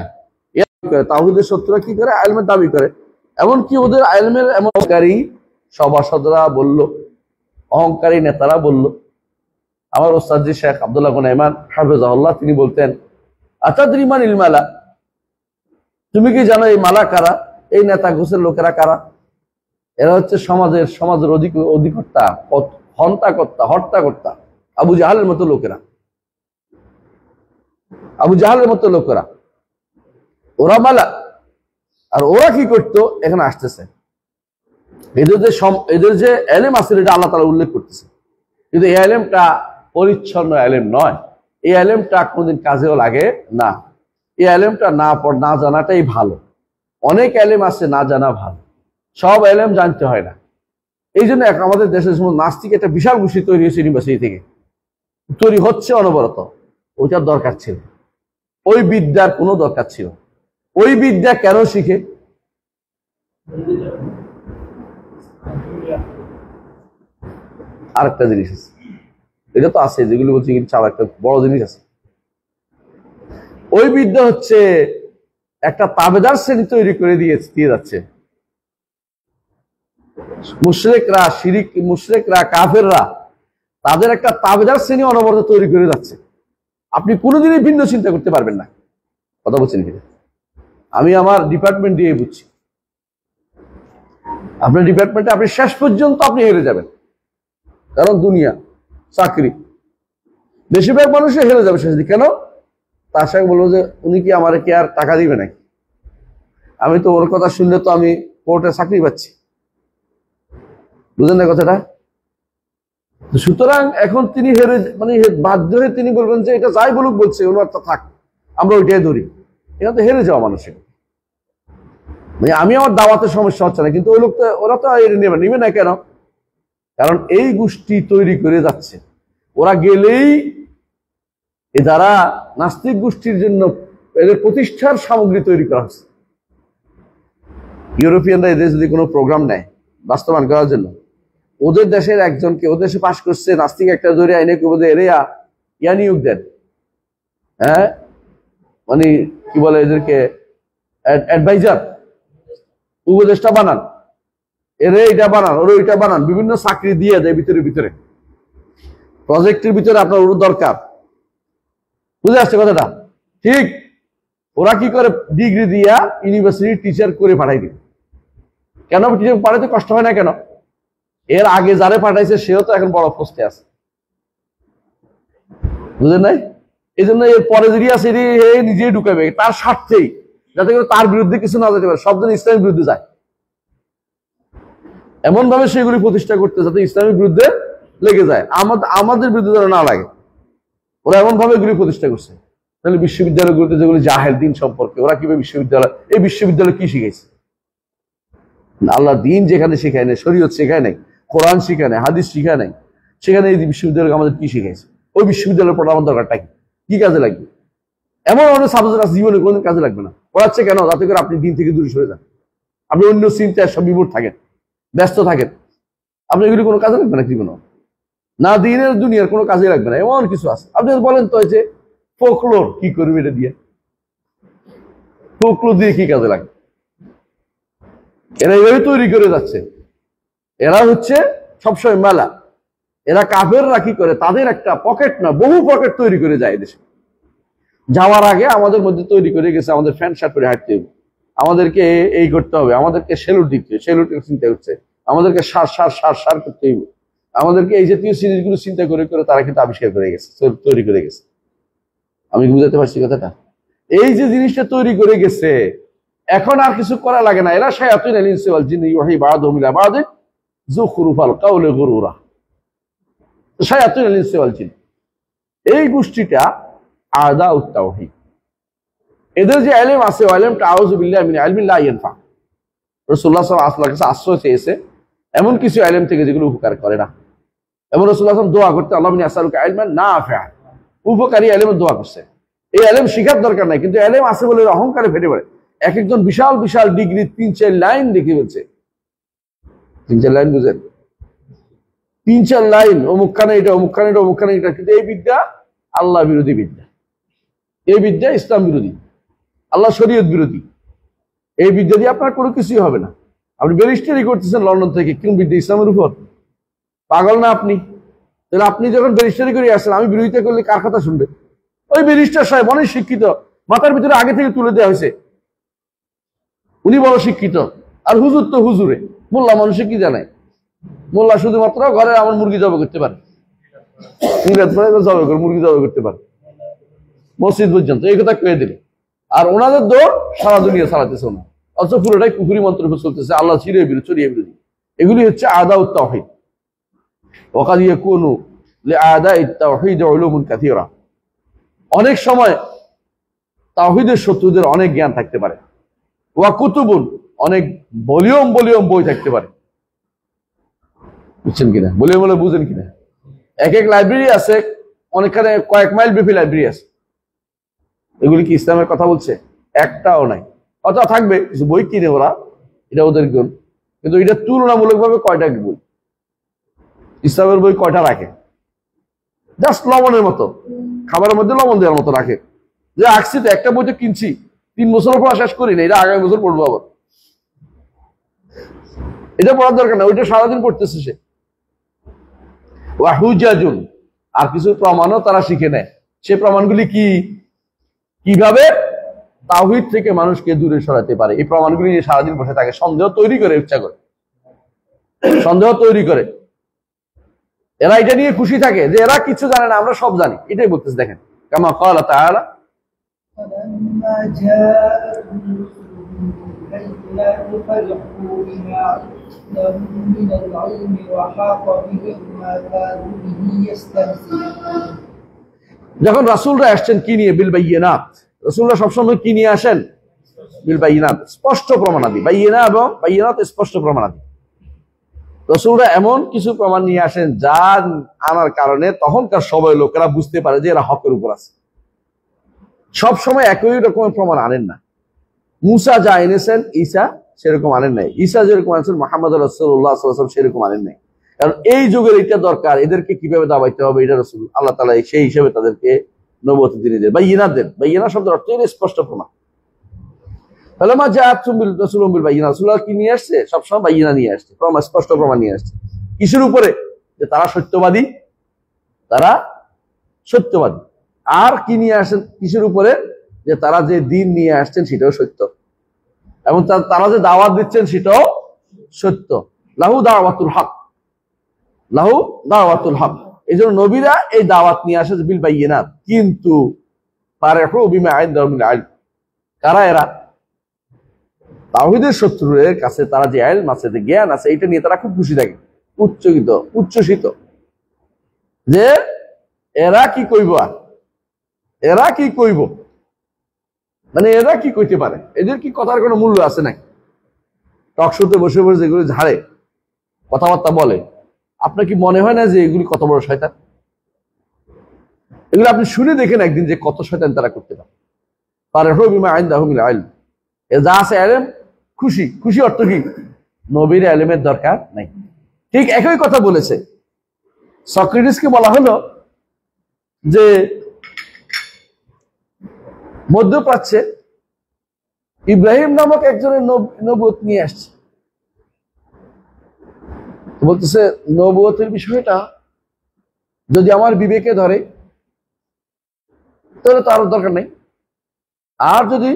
তাওহীদের শত্রুরা কি করে? ইলমের দাবি করে। এমনকি ওদের ইলমের এমন অহংকারী সভাসদরা বলল, অহংকারী নেতারা বলল, আমার ওস্তাদজি শেখ আব্দুল্লাহ গুনাইমান হাফেজাহুল্লাহ তিনি বলতেন, আতাদরি মানিল মালা, তুমি কি জানো এই মালা কারা? এই নেতা গোছের লোকেরা কারা? এরা হচ্ছে সমাজের অধিকর্তা, হর্তাকর্তা আবু জাহালের মতো লোকেরা, আবু জাহালের মতো লোকেরা, ওরা মালা। আর ওরা কি করতো? এখানে আসতেছে, এদের যে এলেম আছে এটা আল্লাহ তাআলা উল্লেখ করতেছে, কিন্তু এই এলেমটা পরিচ্ছন্ন এলেম নয়। এই এলেমটা কোনদিন কাজেও লাগে না। এই এলেমটা না জানাটাই ভালো। অনেক এলেম আছে না জানা ভালো, সব এলেম জানতে হয় না। এই জন্য আমাদের দেশের নাস্তিক একটা বিশাল গোষ্ঠী তৈরি হয়েছে, ইউনিভার্সিটি থেকে তৈরি হচ্ছে অনবরত। ওইটার দরকার ছিল, ওই বিদ্যার কোনো দরকার ছিল। ওই বিদ্যা কেন শিখে? আরেকটা জিনিস আছে, এটা তো আছে যেগুলো বলছি, কিন্তু একটা বড় জিনিস আছে। ওই বিদ্যা হচ্ছে একটা তাবেদার শ্রেণী তৈরি করে দিয়ে যাচ্ছে। মুশরিকরা কাফেররা তাদের একটা তাবেদার শ্রেণী অনবরত তৈরি করে যাচ্ছে। আপনি কোনোদিনই ভিন্ন চিন্তা করতে পারবেন না। কথা বলছেন কিনা? আমি আমার ডিপার্টমেন্ট দিয়ে বুঝছি, আপনার ডিপার্টমেন্টে আপনি শেষ পর্যন্ত আপনি হেরে যাবেন। কারণ দুনিয়া, চাকরি, বেশিরভাগ মানুষই হেরে যাবে শেষ দিকে। কেন? তার সঙ্গে বলবো যে উনি কি আমার কি আর টাকা দিবে নাকি? আমি তো ওর কথা শুনলে তো আমি কোর্টে চাকরি পাচ্ছি। বুঝলেন না কথাটা? সুতরাং এখন তিনি হেরে, মানে বাধ্য হয়ে তিনি বলবেন যে এটা যাই বলুক বলছে ওনার তো থাক, আমরা ওইটাই ধরি। এখানে তো হেরে যাওয়া মানুষের, মানে আমি আমার দাওয়াতের সমস্যা হচ্ছে না, কিন্তু ওই লোক তো, ওরা তো নিবে না। কেন? কারণ এই গোষ্ঠী তৈরি করে যাচ্ছে। ওরা গেলেই যারা নাস্তিক গোষ্ঠীর জন্য এদের প্রতিষ্ঠার সামগ্রী তৈরি করা হচ্ছে। ইউরোপিয়ানরা এদের যদি কোনো প্রোগ্রাম নেয় বাস্তবায়ন করার জন্য, ওদের দেশের একজনকে, ওদের দেশে পাশ করছে নাস্তিক একটা ধরে আইনে এরিয়া ইয়া নিয়োগ দেন। হ্যাঁ, মানে কি বলে এদেরকে, অ্যাডভাইজার, উপদেষ্টা বানান, এরে এটা বানান, ওরে ওইটা বানান, বিভিন্ন চাকরি দিয়ে দেয় ভিতরে প্রজেক্টের ভিতরে আপনার ওর দরকার। বুঝে আসছে কথাটা? ঠিক। ওরা কি করে? ডিগ্রি দিয়া ইউনিভার্সিটি টিচার করে পাঠাই দিবে। কেন টিচার পাঠাইতে কষ্ট হয় না কেন? এর আগে যারে পাঠাইছে সেও তো এখন বড় পোস্টে আছে। বুঝলেন নাই? এই জন্য এর পরে যদি আছে নিজেই ঢুকাবে তার স্বার্থেই, যাতে করে তার বিরুদ্ধে কিছু না যেতে পারে, সব যেন ইসলামের বিরুদ্ধে যায়। এমন ভাবে সেগুলি প্রতিষ্ঠা করতে যাতে ইসলামের বিরুদ্ধে লেগে যায়, আমাদের বিরুদ্ধে যেন না লাগে। ওরা এমন ভাবে এগুলি প্রতিষ্ঠা করছে। তাহলে বিশ্ববিদ্যালয়গুলোতে যেগুলি জাহেল দিন সম্পর্কে, ওরা কিভাবে এই বিশ্ববিদ্যালয় কি শিখাইছে? আল্লাহ দিন যেখানে শেখায় নাই, শরীয়ত শেখায় নাই, কোরআন শিখায় নাই, হাদিস শিখায় নাই, সেখানে এই বিশ্ববিদ্যালয় আমাদের কি শিখাইছে? ওই বিশ্ববিদ্যালয়ের পড়া আমার দরকারটা কি কাজে লাগবে? এমন অনেক সাবজেক্ট আছে জীবনে কোনোদিন কাজে লাগবে না। পড়াচ্ছে কেন? যাতে করে আপনি দিন থেকে দূরে সরে যান, আপনি অন্য চিন্তায় সব বিমূঢ় থাকেন, ব্যস্ত থাকেন। আপনি এগুলি কোনো কাজে লাগবে না, জীবনে না, দিনের দুনিয়ার কোনো কাজে লাগবে না। এমন কিছু আছে। আপনি বলেন তো যে ফোকলোর কি করবে এটা দিয়ে? ফোকলোর দিয়ে কি কাজে লাগবে? এরা এইভাবে তৈরি করে যাচ্ছে। এরা হচ্ছে সবসময় মেলা। এরা কাফেররা কি করে? তাদের একটা পকেট না, বহু পকেট তৈরি করে যায় দেশে। যাওয়ার আগে আমাদের মধ্যে তৈরি করে গেছে আমাদের প্যান্ট শার্ট পরে হাঁটতে হবে, আমাদেরকে এই করতে হবে, আমাদেরকে সেলুট দিতে, সেলুটের চিন্তা হচ্ছে, আমাদেরকে সার করতে হইব, আমাদেরকে এই জাতীয় জিনিসগুলো চিন্তা করে করে তারা কিন্তু আবিষ্কার করে গেছে, তৈরি করে গেছে। আমি বুঝাতে পারছি কথাটা? এই যে জিনিসটা তৈরি করে গেছে, এখন আর কিছু করা লাগে না। এরা শায়াতিন আল ইনসি ওয়াল জিন্নি ইউহি বা'দুহুম ইলা বা'দিন যুখরুফাল কাওলি গুরুরা। শায়াতিন আল ইনসি ওয়াল জিন্নি, এই গোষ্ঠীটা আদাউত তাওহীদ। এদের যে ইলম আছে, ইলমটা আউযু বিল্লাহি মিন ইলমিন লা ইয়ানফা। রাসূলুল্লাহ সাল্লাল্লাহু আলাইহি ওয়াসাল্লামের কাছে আশ্রয় চেয়েছে এমন কিছু ইলম থেকে যেগুলো উপকার করে না। এবং রাসূলুল্লাহ সাল্লাল্লাহু আলাইহি ওয়াসাল্লাম দোয়া করতে, আল্লাহুম্মা ইন্নী আসআলুকা ইলমান নাফিআ, উপকারী ইলমের দোয়া করছে। এই ইলম শিখার দরকার নাই, কিন্তু ইলম আছে বলে অহংকারে ফেটে পড়ে। এক একজন বিশাল বিশাল ডিগ্রি 3-4 লাইন লিখে ফেলছে। 3-4 লাইন বুঝেন? 3-4 লাইন, অমুকখানে এটা, অমুকখানে এটা, অমুকখানে এটা। কিন্তু এই বিদ্যা আল্লাহ বিরোধী বিদ্যা, এই বিদ্যা ইসলাম বিরোধী, আল্লাহ শরীয়ত বিরোধী। এই বিদ্যা দিয়ে আপনার কোনো কিছুই হবে না। আপনি ব্যারিস্টারি করতেছেন লন্ডন থেকে, কোন বিদ্যা? ইসলামের উপর? পাগল না আপনি? তাহলে আপনি যখন ব্যারিস্টারি করে আসেন, আমি বিরোধিতা করলে কার কথা শুনবে? ওই ব্যারিস্টার সাহেব অনেক শিক্ষিত, মাথার ভিতরে আগে থেকে তুলে দেওয়া হয়েছে, উনি বড় শিক্ষিত। আর হুজুর তো হুজুরে, মোল্লা মানুষে কি জানে? মোল্লা শুধুমাত্র ঘরে আমার মুরগি জবাই করতে পারে, মুরগি জবাই করতে পারে মসজিদ পর্যন্ত, এই কথা কয়ে দিল। আর ওনাদের দৌড় সারা দুনিয়া চালাতেছে ওনার, অথচ পুরোটাই কুফরি মন্ত্র চলতেছে, আল্লাহ চিরিয়ে বিরোধী। এগুলি হচ্ছে আদাউত তাওহীদ। ওয়াকাদ ইয়াকুনু লিআদাইত তাওহীদ উলুমুন কাসীরা। অনেক সময় তাওহীদের শত্রুদের অনেক জ্ঞান থাকতে পারে। ওয়া কুতুবুন, অনেক ভলিউম বই থাকতে পারে। বুঝছেন কিনা? ভলিউম বলে বুঝেন কিনা? এক এক লাইব্রেরি আছে, অনেকখানে কয়েক মাইল ব্যাপী লাইব্রেরি আছে। এগুলি কি ইসলামের কথা বলছে? একটাও নাই। অথবা থাকবে কিছু বই কিনে ওরা, এটা ওদের গুণ, কিন্তু এটা তুলনামূলকভাবে কয়টা বই? ইসলামের বই কয়টা রাখে? জাস্ট লবণের মতো, খাবারের মধ্যে লবণ দেওয়ার মতো রাখে। যে আঁকছি তো, একটা বই তো কিনছি, 3 বছর পর শেষ করি না, এটা আগামী বছর পড়বো আবার। এটা পড়ার দরকার না, ওইটা সারাদিন পড়তেছে সে। ওয়াহুজাজুন, আর কিছু প্রমাণও তারা শিখে নেয়। সে প্রমাণগুলি কি? কিভাবে তাওহীদ থেকে মানুষকে দূরে সরাতে পারে, এই প্রমাণগুলি নিয়ে সারাদিন বসে থাকে, সন্দেহ তৈরি করে, ইচ্ছা করে সন্দেহ তৈরি করে। এরা এটা নিয়ে খুশি থাকে যে এরা কিছু জানে না, আমরা সব জানি, এটাই বলতেছে। দেখেন, কামা ক্বালা তাআলা, فلما جاءهم البينات فرحوا بما عندهم من العلم وحاق بهم ما كانوا به يستهزئون। যখন রাসূলরা আসছেন কি নিয়ে? বিল বায়িনাত। রাসূলরা সবসময় কি নিয়ে আসেন? বিল বায়িনাত, স্পষ্ট প্রমাণাদি। বায়িনা এবং বায়িনাত স্পষ্ট প্রমাণাদি। রাসূলরা এমন কিছু প্রমাণ নিয়ে আসেন যা আনার কারণে তখনকার সবাই লোকেরা বুঝতে পারে যে এরা হকের উপর আছে। সব সময় একই রকমের প্রমাণ আনেন না। মুসা যা এনেছেন ঈসা সেরকম আনেন নাই, ঈসা যেরকম আনেছেন মুহাম্মদ রাসূলুল্লাহ সাল্লাল্লাহু আলাইহি ওয়াসাল্লাম সেরকম আনেন নাই। কারণ এই যুগের এটা দরকার, এদেরকে কিভাবে দাওয়াইতে হবে এটা রাসূল আল্লাহ তাআলা সেই হিসেবে তাদেরকে নবুয়ত দিয়ে দেন। বায়িনাত দেন। বায়িনা শব্দের অর্থ হলো স্পষ্ট প্রমাণ। ফালামা জাআতুম বিল রাসূলুম বিল বায়িনা, রাসূলুল্লাহ কি নিয়ে আসছে? সবসময় বায়িনা নিয়ে আসছে, প্রমাণ, স্পষ্ট প্রমাণ নিয়ে আসছে। কিসের উপরে? যে তারা সত্যবাদী, তারা সত্যবাদী। আর কি নিয়ে আসছেন? কিসের উপরে? যে তারা যে দিন নিয়ে আসছেন সেটাও সত্য, এবং তারা যে দাওয়াত দিচ্ছেন সেটাও সত্য। লাহু দাওয়াতুল হক, লাহু দাওয়াতুল হক। এই জন্য নবীরা এই দাওয়াত নিয়ে আসে বিল বায়িনাত। কিন্তু ফারহু বিমা ইনদাহুম মিনাল ইলম, কারা এরা? তাওহীদের শত্রুদের কাছে তারা যে ইলম আছে, যে জ্ঞান আছে, এটা নিয়ে তারা খুব খুশি থাকে, উচ্ছ্বসিত যে এরা কি কইব, আর এরা কি কইব, মানে এরা কি কইতে পারে, এদের কি কথার কোনো মূল্য আছে নাকি? টকশোতে বসে বসে যেগুলো ঝাড়ে, কথাবার্তা বলে, আপনার কি মনে হয় না যে এগুলি কত বড় শয়তান? এগুলো আপনি শুনে দেখেন একদিন যে কত শয়তান তারা করতে পারে। ফারহু বিমা ইনদাহুম মিনাল ইলম, এ যা আছে ইলম, খুশি। খুশি অর্থ কি? নবীর ইলমের দরকার নাই। ঠিক একই কথা বলেছে সক্রেটিসকে। বলা হলো যে মধ্যপ্রাচ্যে ইব্রাহিম নামক একজনের নবুয়ত নিয়ে আসছে। বলতেছে নবুয়তের বিষয়টা যদি আমার বিবেকে ধরে তাহলে তার দরকার নেই, আর যদি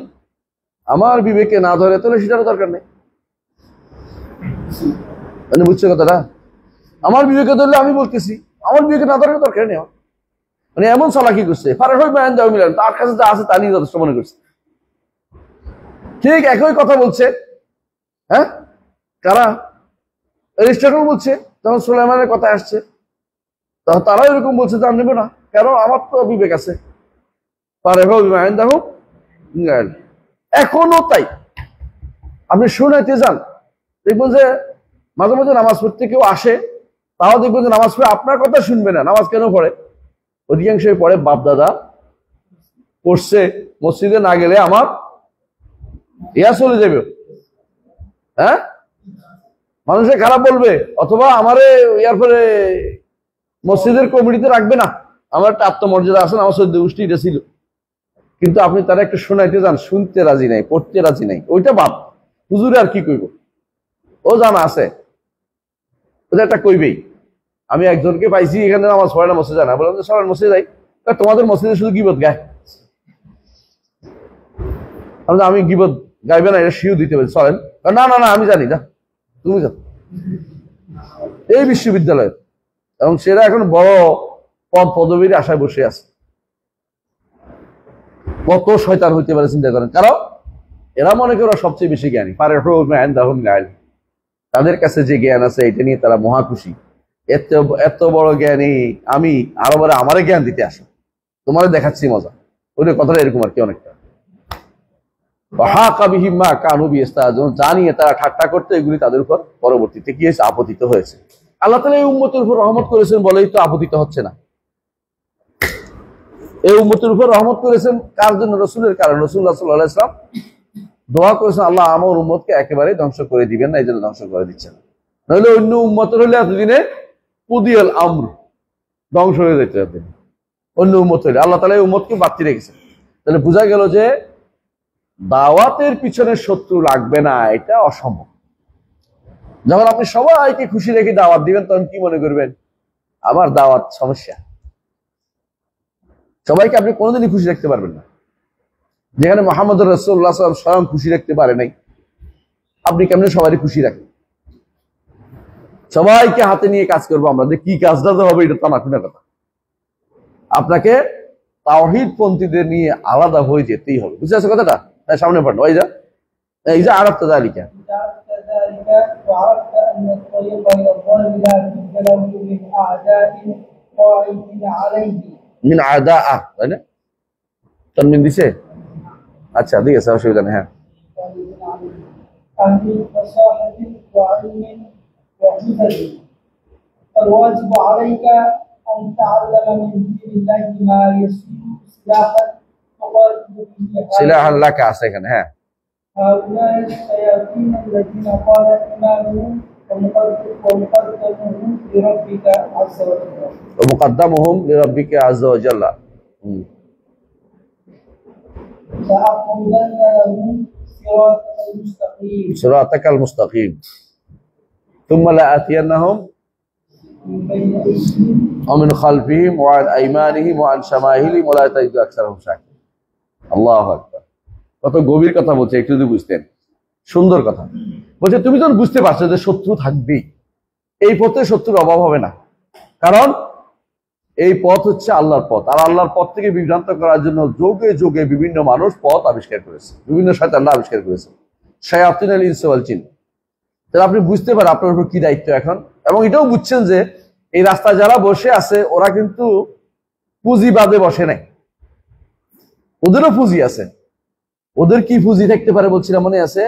আমার বিবেকে না ধরে তাহলে সেটারও দরকার নেই। মানে বুঝছো কথাটা? আমার বিবেকে ধরলে আমি বলতেছি, আমার বিবেকে না ধরার দরকার নেই। মানে এমন চালাকি করছে, ফারাহ মায়ান দাও মিলান, তার কাছে যা আছে তা নিয়ে যথেষ্ট মনে করছে। ঠিক একই কথা বলছে, হ্যাঁ, কারা? এরিস্টটল বলছে, তখন সুলাইমানের কথা আসছে, তখন তারা এরকম বলছে যে আমি নেব না, কারণ আমার তো বিবেক আছে। ফারাহ মায়ান দাও মিলান, এখনো তাই। আপনি শোনাইতে যান, দেখবেন যে মাঝে মাঝে নামাজ পড়তে কেউ আসে, তাও দেখবেন যে নামাজ পড়ে আপনার কথা শুনবে না। নামাজ কেন পড়ে? অধিকাংশই পড়ে বাপ দাদা পড়ছে, মসজিদে না গেলে আমার ইয়া চলে যাবে, হ্যাঁ, মানুষে খারাপ বলবে, অথবা আমারে ইয়ার পরে মসজিদের কমিটিতে রাখবে না, আমার একটা আত্মমর্যাদা আছে, আমার সদ্য গোষ্ঠী এটা ছিল। কিন্তু আপনি তারা একটু শোনাইতে যান, শুনতে রাজি নাই, পড়তে রাজি নাই, ওইটা বাপ, হুজুরে আর কি কইব, ও জানা আছে, ওদের একটা কইবেই। আমি একজনকে পাইছি এখানে নামাজ পড়ে না, মসজিদে যায় না, বললাম যে সবার মসজিদে যাই, তোমাদের মসজিদে শুধু গিবত গায়। আমি গিবত গাইবে না, এটা শিও দিতে পারি, চলেন। না না না, আমি জানি না, তুমি জানো। এই বিশ্ববিদ্যালয়ে, এবং সেটা এখন বড় পদ পদবীর আশায় বসে আছে। কত শয়তান হইতে পারে চিন্তা করেন, কারণ এরা মনে করে সবচেয়ে বেশি জ্ঞানী, পারে তাদের কাছে যে জ্ঞান আছে এটা নিয়ে তারা মহা খুশি। এত এত বড় জ্ঞানী আমি, আরো বলে আমারে জ্ঞান দিতে আসো, তোমারে দেখাচ্ছি মজা। ওদের কথাটা এরকম আর কি অনেকটা। জানিয়ে তারা ঠাট্টা করতে, এগুলি তাদের উপর পরবর্তীতে কি হয়েছে? আপতিত হয়েছে। আল্লাহ তাআলা এই উম্মতের উপর রহমত করেছেন বলেই তো আপতিত হচ্ছে না। এই উম্মতের উপর রহমত করেছেন কার জন্য? রসুলের কারণে। রাসূলুল্লাহ সাল্লাল্লাহু আলাইহি ওয়াসাল্লাম দোয়া করেছেন, আল্লাহ আমার উম্মতকে একেবারে ধ্বংস করে দিবেন না, এই জন্য ধ্বংস করে দিচ্ছেন। নইলে অন্য উম্মতের হলে এতদিনে কুদিয়াল আমর, ধ্বংস হয়ে যেতে হবে। অন্য উম্মত হলে আল্লাহ তাআলা এই উম্মতকে বাঁচিয়ে রেখেছেন। তাহলে বোঝা গেল যে দাওয়াতের পিছনে শত্রু লাগবে না, এটা অসম্ভব। যখন আপনি সবাইকে খুশি রেখে দাওয়াত দিবেন, তখন কি মনে করবেন? আমার দাওয়াত সমস্যা। সবাইকে আপনি কোনোদিনই খুশি রাখতে পারবেন না। যেখানে মুহাম্মদ রাসূলুল্লাহ সাল্লাল্লাহু আলাইহি ওয়াসাল্লাম স্বয়ং খুশি রাখতে পারে নাই, আপনি কেমনে সবাই খুশি রাখেন? সবাইকে হাতে নিয়ে কাজ করবো আমরা, যে কি কাজটা তো হবে এটা তো না, কোনো কথা। আপনাকে তাওহীদ পন্থীদের নিয়ে আলাদা হয়ে যেতেই হবে। বুঝতে পারছো কথাটা? তাই সামনে পড়ো, এই যে আরব তাদালিকা, মিন আদা, তাই না? তনমিন দিছে, আচ্ছা ঠিক আছে, অসুবিধা নেই। হ্যাঁ, الواجب عليك أن تعلم من دين الله ما يصير سلاحا تقاتل به سلاحا لك আছে এখানে। হ্যাঁ, هؤلاء الشياطين الذين قال إمامهم ومقدمهم لربك عز وجل ومقدمهم لربك عز وجل لأقعدن لهم صراطك المستقيم ثم لآتينهم من بين أيديهم ومن خلفهم وعن أيمانهم وعن شمائلهم ولا تجد أكثرهم شاكرين। আল্লাহু আকবার। কত গভীর কথা বলছে, একটু যদি বুঝতেন। সুন্দর কথা বলছে। তুমি যখন বুঝতে পারছো যে শত্রু থাকবেই, এই পথে শত্রুর অভাব হবে না, কারণ এই পথ হচ্ছে আল্লাহর পথ। আর আল্লাহর পথ থেকে বিভ্রান্ত করার জন্য যুগে যুগে বিভিন্ন মানুষ পথ আবিষ্কার করেছে, বিভিন্ন শয়তানরা আবিষ্কার করেছে, শায়াতিনুল ইনস ওয়াল জিন। তাহলে আপনি বুঝতে পারেন আপনার উপর কি দায়িত্ব এখন, এবং এটাও বুঝছেন যে এই রাস্তায় যারা বসে আছে ওরা কিন্তু পুঁজিবাদে বসে নাই, ওদেরও পুঁজি আছে। ওদের কি পুঁজি থাকতে পারে বলছিলাম, মনে আছে?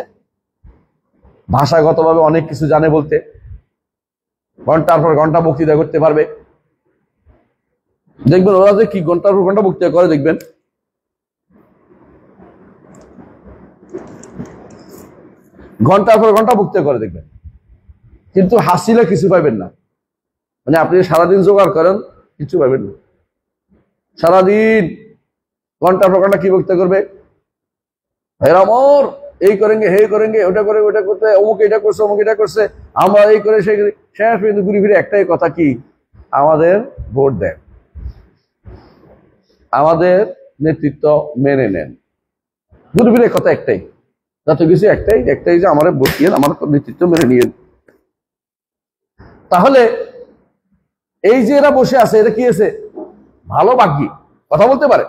ভাষাগতভাবে অনেক কিছু জানে বলতে, ঘন্টার পর ঘন্টা বক্তৃতা করতে পারবে। দেখবেন ওরা যে কি ঘন্টার পর ঘন্টা বক্তৃতা করে, দেখবেন ঘন্টার পর ঘন্টা বক্তৃতা করে, দেখবেন কিন্তু হাসিলে কিছু পাইবেন না। মানে আপনি সারাদিন জোগাড় করেন, কিছু পাইবেন না। সারাদিন ঘন্টার পর ঘন্টা কি বক্তৃতা করবে? হেরামর এই করেঙ্গে, হে করেঙ্গে, ওটা করে, ওটা করতে, অমুক এটা করছে, অমুক এটা করছে, আমরা এই করে সেই করে। শেষ পর্যন্ত ঘুরে ফিরে একটাই কথা, কি? আমাদের ভোট দেন, আমাদের নেতৃত্ব মেনে নেন। ঘুরে ফিরে কথা একটাই, যত কিছু একটাই যে আমার ভোট দিয়ে আমার নেতৃত্ব মেনে নিয়েন। তাহলে এই যে এরা বসে আছে, এটা কি আছে? ভালো বাকি কথা বলতে পারে।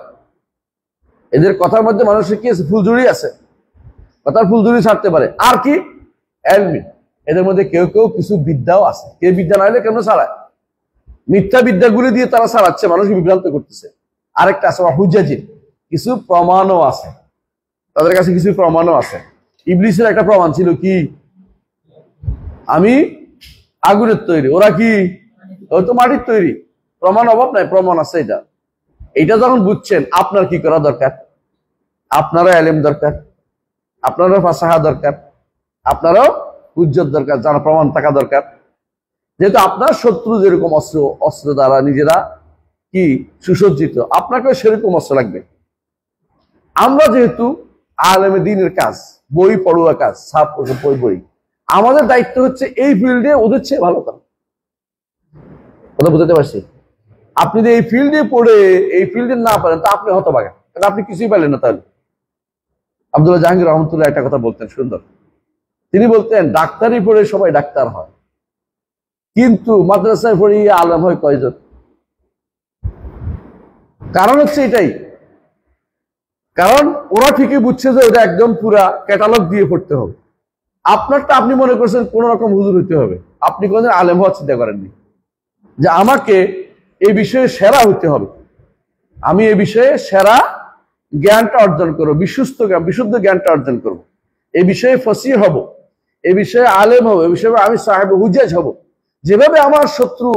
এদের কথার মধ্যে মানুষের কি আছে? ফুলঝুরি আছে, কথার ফুলঝুরি ছাড়তে পারে। আর কি? এলমি। এদের মধ্যে কেউ কেউ কিছু বিদ্যাও আছে। কেউ বিদ্যা না হলে কেমন ছাড়ায়? মিথ্যা বিদ্যাগুলি দিয়ে তারা ছাড়াচ্ছে, মানুষকে বিভ্রান্ত করতেছে। আরেকটা আছে হুজ্জাজির, কিছু প্রমাণও আছে, তাদের কাছে কিছু প্রমাণও আছে। ইবলিসের একটা প্রমাণ ছিল কি? আমি আগুনের তৈরি, ওরা কি? ও তো মাটির তৈরি। প্রমাণ অভাব নাই, প্রমাণ আছে। এটা যখন বুঝছেন, আপনার কি করা দরকার? আপনারও এলেম দরকার, আপনারও ফাসাহা দরকার, আপনারও হুজ্জত দরকার, জানা প্রমাণ থাকা দরকার। যেহেতু আপনার শত্রু যেরকম অস্ত্র দ্বারা নিজেরা কি সুসজ্জিত, আপনাকেও সেরকম অস্ত্র লাগবে। আমরা যেহেতু আলেমে দ্বীনের কাজ, বই পড়ুয়া কাজ, ছাপ বই, আমাদের দায়িত্ব হচ্ছে এই ফিল্ডে ওদের চেয়ে ভালো করা। কথা বুঝতে পারছি? আপনি যদি এই ফিল্ডে পড়ে এই ফিল্ডে না পারেন, তা আপনি হতভাগা, কারণ আপনি কিছুই পারলেন না। তাহলে আব্দুল্লাহ জাহাঙ্গীর রহমতুল্লাহ একটা কথা বলতেন সুন্দর। তিনি বলতেন, ডাক্তারি পড়ে সবাই ডাক্তার হয়, কিন্তু মাদ্রাসায় পড়ে আলেম হয় কয়জন? কারণ হচ্ছে এটাই, কারণ ওরা ঠিকই বুঝছে যে ওটা একদম পুরা ক্যাটালগ দিয়ে পড়তে হবে। আপনারটা আপনি মনে করছেন কোন রকম হুজুর হইতে হবে, আপনি কোনদিন আলেম হওয়ার চিন্তা করেননি যে আমাকে এই বিষয়ে সেরা হইতে হবে, আমি এই বিষয়ে সেরা জ্ঞানটা অর্জন করবো, বিশুদ্ধ জ্ঞানটা অর্জন করব, এই বিষয়ে ফসিহ হব, এই বিষয়ে আলেম হব, এই বিষয়ে আমি সাহেব হুজ্জাজ হব। যেভাবে আমার শত্রু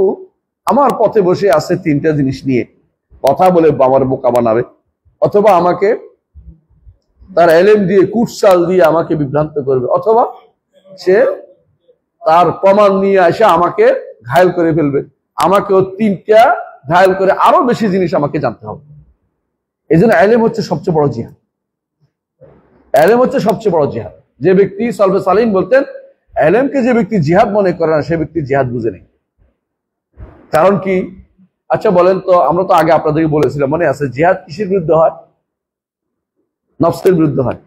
আমার পথে বসে আছে তিনটা জিনিস নিয়ে কথা বলে আমার বোকা বানাবে, অথবা আমাকে তার এলেম দিয়ে কুটসাল দিয়ে আমাকে বিভ্রান্ত করবে, অথবা সে তার প্রমাণ নিয়ে এসে আমাকে ঘায়েল করে ফেলবে। আমাকেও তিনটা ঘায়েল করে আরো বেশি জিনিস আমাকে জানতে হবে। এই জন্য এলেম হচ্ছে সবচেয়ে বড় জিহাদ। এলেম হচ্ছে সবচেয়ে বড় জিহাদ। যে ব্যক্তি সলবে সালিন বলতেন, এলেমকে যে ব্যক্তি জিহাদ মনে করে না, সে ব্যক্তি জিহাদ বুঝে নেই। কারণ কি? আচ্ছা বলেন তো, আমরা তো আগে আপনাদেরকে বলেছিলাম, মনে আছে, জিহাদ কিসের বিরুদ্ধে হয়? নফসের বিরুদ্ধে হয়।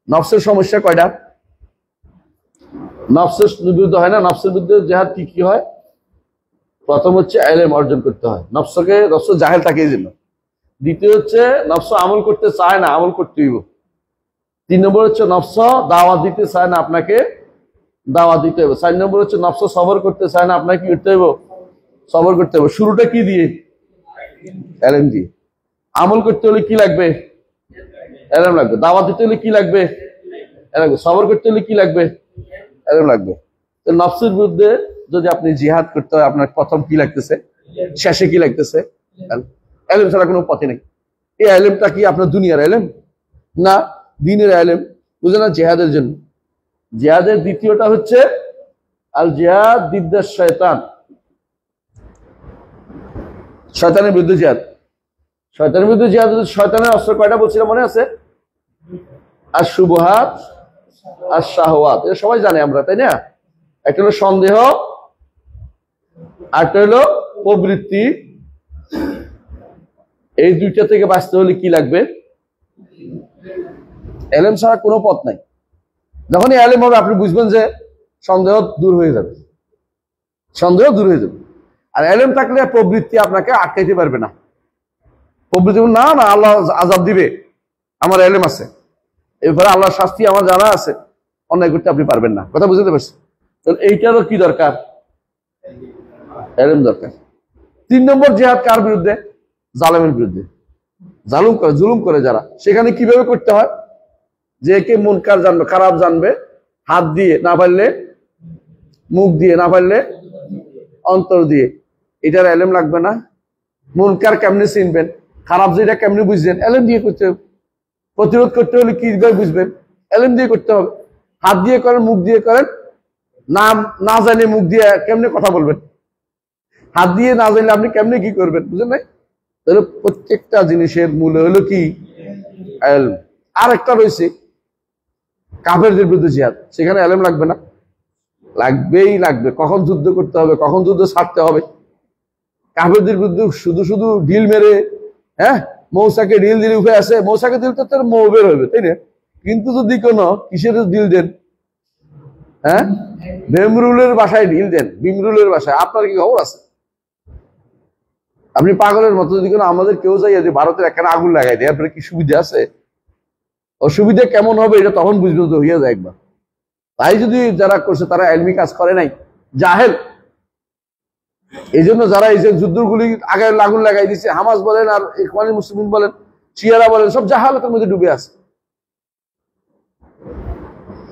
নফসের সমস্যা কয়টা? নফসের বিরুদ্ধে হয় না? নফসের বিরুদ্ধে জিহাদ কি কি হয়? প্রথম হচ্ছে ইলম অর্জন করতে হয়, নফস জাহেল থাকে এই জন্য। দ্বিতীয় হচ্ছে নফস আমল করতে চায় না, আমল করতে হইব। 3 নম্বর হচ্ছে নফস দাওয়াত দিতে চায় না, আপনাকে দাওয়াত দিতে হবে। 4 নম্বর হচ্ছে নফস সবর করতে চায় না, আপনাকে কি করতে হবে? সবর করতে হবে। শুরুটা কি দিয়ে? ইলম দিয়ে। আমল করতে হলে কি লাগবে? ইলম লাগবে। দাওয়াত দিতে হলে কি লাগবে? ইলম। সবর করতে হলে কি লাগবে? ইলম লাগবে। তো নফসের বিরুদ্ধে যদি আপনি জিহাদ করতে হয়, আপনার প্রথম কি লাগতেছে? শেষে কি লাগতেছে? ইলম ছাড়া কোনো পথে নেই। এই ইলমটা কি আপনার দুনিয়ার ইলম না, দ্বীনের ইলম? বুঝে না? জিহাদের জন্য। জিহাদের দ্বিতীয়টা হচ্ছে আল জিহাদ দিদ্দাশ শয়তান, শয়তানের বিরুদ্ধে জিহাদ। শয়তানের বিরুদ্ধে জিহাদ। শয়তানের অস্ত্র কয়টা বলছিলাম মনে আছে? আর শুবহাত আর শাহওয়াত, এটা সবাই জানে আমরা, তাই না? একটা হলো সন্দেহ, আরেকটা হলো প্রবৃত্তি। এই দুইটা থেকে বাঁচতে হলে কি লাগবে? ইলম ছাড়া কোনো পথ নাই। যখনই ইলম হবে, আপনি বুঝবেন যে সন্দেহ দূর হয়ে যাবে, সন্দেহ দূর হয়ে যাবে। আর ইলম থাকলে প্রবৃত্তি আপনাকে আটকাইতে পারবে না। প্রবৃত্তি না না, আল্লাহ আযাব দিবে, আমার ইলম আছে, এরপরে আল্লাহর শাস্তি আমার জানা আছে, অন্যায় করতে আপনি পারবেন না। কথা বুঝতে পারছি? তাহলে এইটারও কি দরকার? ইলম দরকার। 3 নম্বর জিহাদ কার বিরুদ্ধে? জালেমের বিরুদ্ধে। জালুম করে, জুলুম করে যারা, সেখানে কিভাবে করতে হয়? যে কে মুনকার জানবে, খারাপ জানবে, হাত দিয়ে, না পারলে মুখ দিয়ে, না পারলে অন্তর দিয়ে। এটার ইলম লাগবে না? মুনকার কেমনে চিনবেন, খারাপ যেটা কেমনে বুঝবেন? ইলম দিয়ে করতে হবে। প্রতিরোধ করতে হলে কিভাবে বুঝবেন? ইলম দিয়ে করতে হবে। হাত দিয়ে করেন, মুখ দিয়ে করেন, না জানে মুখ দিয়ে কেমনে কথা বলবেন? হাত দিয়ে না জানলে আপনি কেমনে কি করবেন? বুঝলেন নাই? তাহলে প্রত্যেকটা জিনিসের মূল হলো কি? ইলম। আর একটা রয়েছে কাফেরদের বিরুদ্ধে জিহাদ, সেখানে ইলম লাগবে না? লাগবেই লাগবে। কখন যুদ্ধ করতে হবে, কখন যুদ্ধ ছাড়তে হবে। কাফেরদের বিরুদ্ধে শুধু শুধু ঢিল মেরে, হ্যাঁ, মৌসাকে ঢিল দিলে উঠে আসে, মৌসাকে দিল তো তার মৌ বের হবে, তাই না? কিন্তু যদি কোনো কিসের ঢিল দেন, হ্যাঁ, ভীমরুলের বাসায় ঢিল দেন, ভীমরুলের বাসায়, আপনার কি খবর আছে? আপনি পাগলের মতো যদি কোনো আমাদের কেউ যাই যে ভারতের একখানে আগুন লাগাই দেয় আপনার কি সুবিধা আছে? অসুবিধা কেমন হবে এটা তখন বুঝবে তো হইয়া যায় একবার। তাই যদি যারা করছে তারা এলমি কাজ করে নাই, জাহেল। এই জন্য যারা এই যে যুদ্ধগুলি আগে আগুন লাগাই দিচ্ছে, হামাস বলেন আর ইখওয়ানুল মুসলিমিন বলেন, শিয়ারা বলেন, সব জাহালতের মধ্যে ডুবে আছে।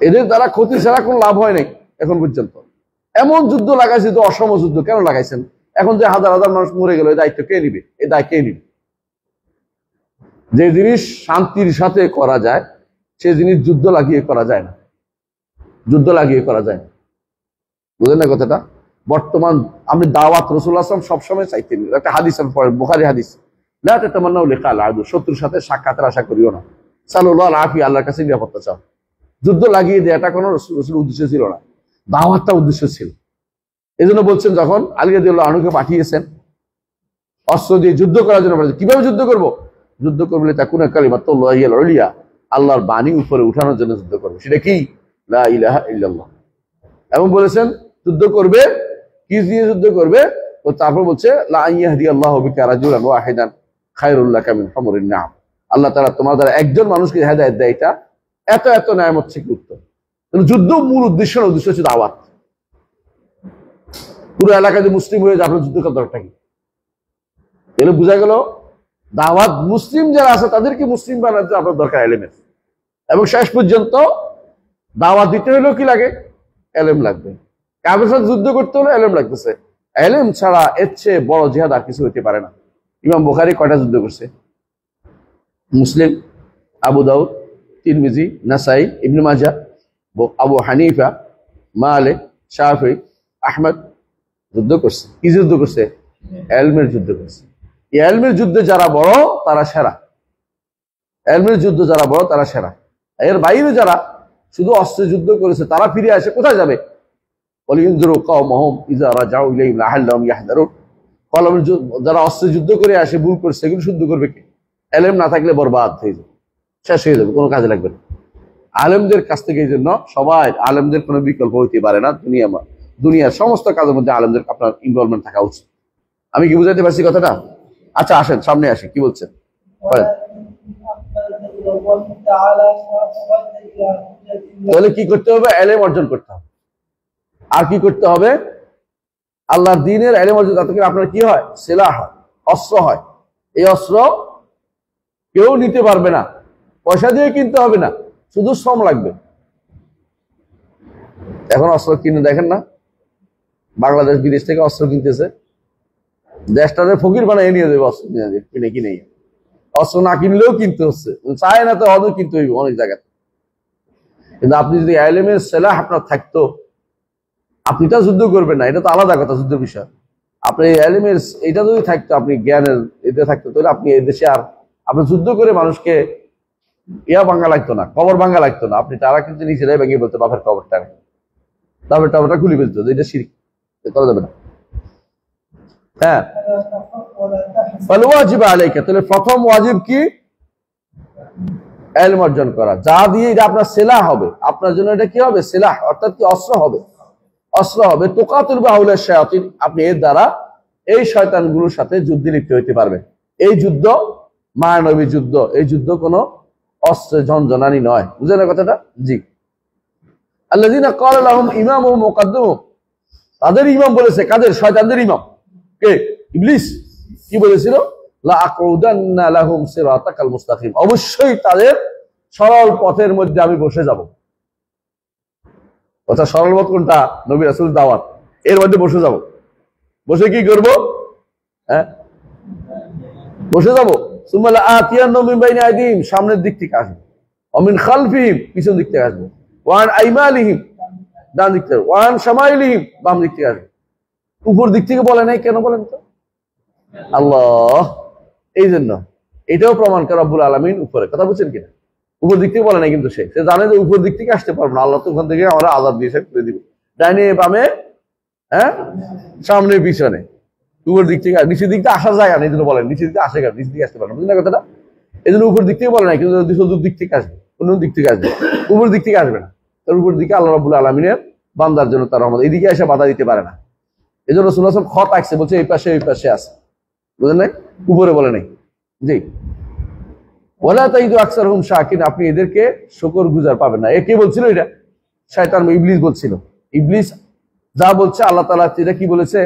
এদের দ্বারা ক্ষতি ছাড়া কোনো লাভ হয় নাই এখন পর্যন্ত। এমন যুদ্ধ লাগাইছে তো অসম যুদ্ধ কেন লাগাইছেন? এখন যে হাজার হাজার মানুষ মরে গেল এই দায়িত্ব কে নিবে? এই দায় কে নিবে? যে জিনিস শান্তির সাথে করা যায় সে জিনিস যুদ্ধ লাগিয়ে করা যায় না, যুদ্ধ লাগিয়ে করা যায় না। বুঝলেন না কথাটা? বর্তমান আমি দাওয়াত রাসূলুল্লাহ সাল্লাল্লাহু আলাইহি ওয়াসাল্লাম সবসময় চাইতেন, একটা হাদিস আমি পড়ে, বুখারী হাদিস, লা তাতামান্নাউ লিকাল আদু, শত্রুর সাথে সাক্ষাতের আশা করিও না, সাল্লাল্লাহু আলাইহি আল্লাহর কাছে নিরাপত্তা চাও। যুদ্ধ লাগিয়ে দেওয়াটা কোনো রাসূলের উদ্দেশ্য ছিল না, দাওয়াতটা উদ্দেশ্য ছিল। এই জন্য বলছেন যখন আলী রাদিয়াল্লাহু আনহুকে পাঠিয়েছেন অস্ত্র দিয়ে যুদ্ধ করার জন্য, কিভাবে যুদ্ধ করব? যুদ্ধ করবলে তাকুনা কালিমাতুল্লাহি আল উলিয়া, আল্লাহর বাণী উপরে উঠানোর জন্য যুদ্ধ করবে। সেটা কি? লা ইলাহা ইল্লাল্লাহ। এবং বলেছেন যুদ্ধ করবে কি দিয়ে যুদ্ধ করবে? তো তারপর বলছে লা ইয়াহদিয়াল্লাহু বিকা রাজুলান ওয়াহিদান খায়রুল লাকা মিন হুমুরিন নাম। আল্লাহ তাআলা তোমার দ্বারা একজন মানুষকে হেদায়েত দেয়, এটা এত এত নেয়ামত থেকে উত্তম। যুদ্ধ মূল উদ্দেশ্য হচ্ছে দাওয়াত। পুরো এলাকায় যে মুসলিম হয়ে যাবে যুদ্ধ করার দরকার কি? এগুলো বোঝা গেল দাওয়াত মুসলিম যারা আছে তাদেরকে মুসলিম বানাতে আপনার দরকার এলেমের। এবং শেষ পর্যন্ত দাওয়াত দিতে হলেও কি লাগে? এলেম লাগবে। কাফের সাথে যুদ্ধ করতে হলে এলেম লাগতেছে। এলেম ছাড়া এর চেয়ে বড় জিহাদ আর কিছু হইতে পারে না। ইমাম বুখারী কয়টা যুদ্ধ করছে? মুসলিম, আবু দাউদ, তিরমিজি, নাসাই, ইবনে মাজাহ, আবু হানিফা, মালিক, শাফিঈ, আহমদ যুদ্ধ করছে। কি যুদ্ধ করছে? এলমের যুদ্ধ করছে। এই এলমের যুদ্ধে যারা বড় তারা সেরা, এলমের যুদ্ধ যারা বড় তারা সেরা। এর বাইরে যারা শুধু অস্ত্রে যুদ্ধ করেছে তারা ফিরে আসে কোথায় যাবে? যারা অস্ত্রে যুদ্ধ করে আসে ভুল করছে সেগুলো শুদ্ধ করবে কি? এলেম না থাকলে বরবাদ হয়ে যাবে, শেষ হয়ে যাবে, কোনো কাজে লাগবে না। আলেমদের কাছ থেকে এই জন্য সবাই, আলেমদের কোনো বিকল্প হইতে পারে না। দুনিয়ার সমস্ত কাজের মধ্যে আলেমদের আপনার ইনভলভমেন্ট থাকা উচিত। আমি কি বুঝাতে পারছি কথাটা? আচ্ছা আসেন সামনে আসি, কি বলছেন? তাহলে কি করতে হবে? এলেম অর্জন করতে হবে। আর কি করতে হবে? আল্লাহর দ্বীনের এলেম অর্জন, যাতে করে আপনার কি হয়? সিলাহ হয়, অস্ত্র হয়। এই অস্ত্র কেউ নিতে পারবে না, পয়সা দিয়ে কিনতে হবে না, শুধু শ্রম লাগবে। এখন অস্ত্র কিনে দেখেন না, বাংলাদেশ বিদেশ থেকে অস্ত্র কিনতেছে, দেশটাদের ফকির বানায় নিয়ে দেবে অস্ত্র কিনে কিনে। অস্ত্র না কিনলেও কিনতে হচ্ছে, চায় না তো অনেক কিনতে হইব অনেক জায়গায়। কিন্তু আপনি যদি এলেমের সেলাহ আপনার থাকতো, আপনি তা যুদ্ধ করবেন না, এটা তো আলাদা কথা, যুদ্ধের বিষয়। আপনি এলেমের এটা যদি থাকতো, আপনি জ্ঞানের এতে থাকতো, তাহলে আপনি এই দেশে আর আপনি যুদ্ধ করে মানুষকে ভাঙ্গা লাগতো না, কবর ভাঙ্গা লাগতো না। আপনি তারা কিন্তু নিজেরাই ভেঙে বলতো বাপের কবরটা, বাপের টাবরটা খুলে ফেলতো, এটা শিরক, করা যাবে না। হ্যাঁ, তাহলে প্রথম ওয়াজিব কি? ইলম অর্জন করা, যা দিয়ে এটা আপনার সেলাহ হবে, আপনার জন্য এটা কি হবে? সেলাহ, অর্থাৎ কি? অস্ত্র হবে, অস্ত্র হবে। তুকাতুল বাহুল শায়াতিন, আপনি এর দ্বারা এই শয়তানগুলোর সাথে যুদ্ধে লিপ্ত হইতে পারবেন। এই যুদ্ধ মায়ানবী যুদ্ধ, এই যুদ্ধ কোনো অস্ত্রের ঝনঝনানি নয়। বুঝলেন না কথাটা? জি। আল্লাযীনা ক্বালা লাহুম ইমামুহুম মুকাদ্দামুহুম, তাদের ইমাম বলেছে, কাদের? শয়তানদের ইমাম কে? ইবলিস। কি বলেছিল? লা আকুদান্না লাহুম সিরাতাকাল মুস্তাকিম, অবশ্যই তাদের সরল পথের মধ্যে আমি বসে যাব। কথা সরল পথ কোনটা? নবী রাসূল দাওয়াত, এর মধ্যে বসে যাব। বসে কি করব? হ্যাঁ, বসে যাব। সুম্মা লাআতিয়ান্নাহুম মিন বাইনি আইদিহিম, সামনের দিক থেকে আসবে, ওয়া মিন খালফিহিম, পিছন দিক থেকে আসবে, ওয়া আন আইমানিহিম, ডান দিক থেকে, ওয়া আন শামাইলিহিম, বাম দিক থেকে আসবে। উপর দিক থেকে বলে নাই কেন বলেন তো? আল্লাহ এই জন্য এটাও প্রমাণ করে রব্বুল আলামিন উপরে, কথা বুঝছেন কিনা? উপর দিক থেকে বলে নাই, কিন্তু সে জানে যে উপর দিক থেকে আসতে পারবো না, আল্লাহ তো ওখান থেকে আমরা আযাব দিয়ে করে দিব, ডাইনে বামে, হ্যাঁ, সামনে পিছনে, উপর দিক থেকে। নিচের দিক থেকে আসার জায়গা নেই, এই জন্য বলেন নিচের দিকে আসে কেন? নিচের দিকে আসতে পারবে না, বুঝলেন কথাটা? এই জন্য উপর দিক থেকে বলে নাই, কিন্তু চতুর্দিক দিক থেকে আসবে, অন্য দিক থেকে আসবে, উপর দিক থেকে আসবে না। তার উপর দিকে আল্লাহ রাব্বুল আলামিনের বান্দার জন্য তার রহমত, এইদিকে এসে বাধা দিতে পারে না। এই জন্য রাসূলুল্লাহ সাল্লাল্লাহু আলাইহি ওয়াসাল্লাম খত আঁকছে, বলছে এই পাশে ওই পাশে আছে, বুঝলেন নাই, উপরে বলে নাই। জি, ওয়ালা তাইদু আকসারহুম শাকিরিন, আপনি এদেরকে শুকর গুজার পাবেন না। এ কে বলছিল এটা? শয়তান, ইবলিস বলছিল। ইবলিস যা বলছে আল্লাহ তাআলা এটা কি বলেছে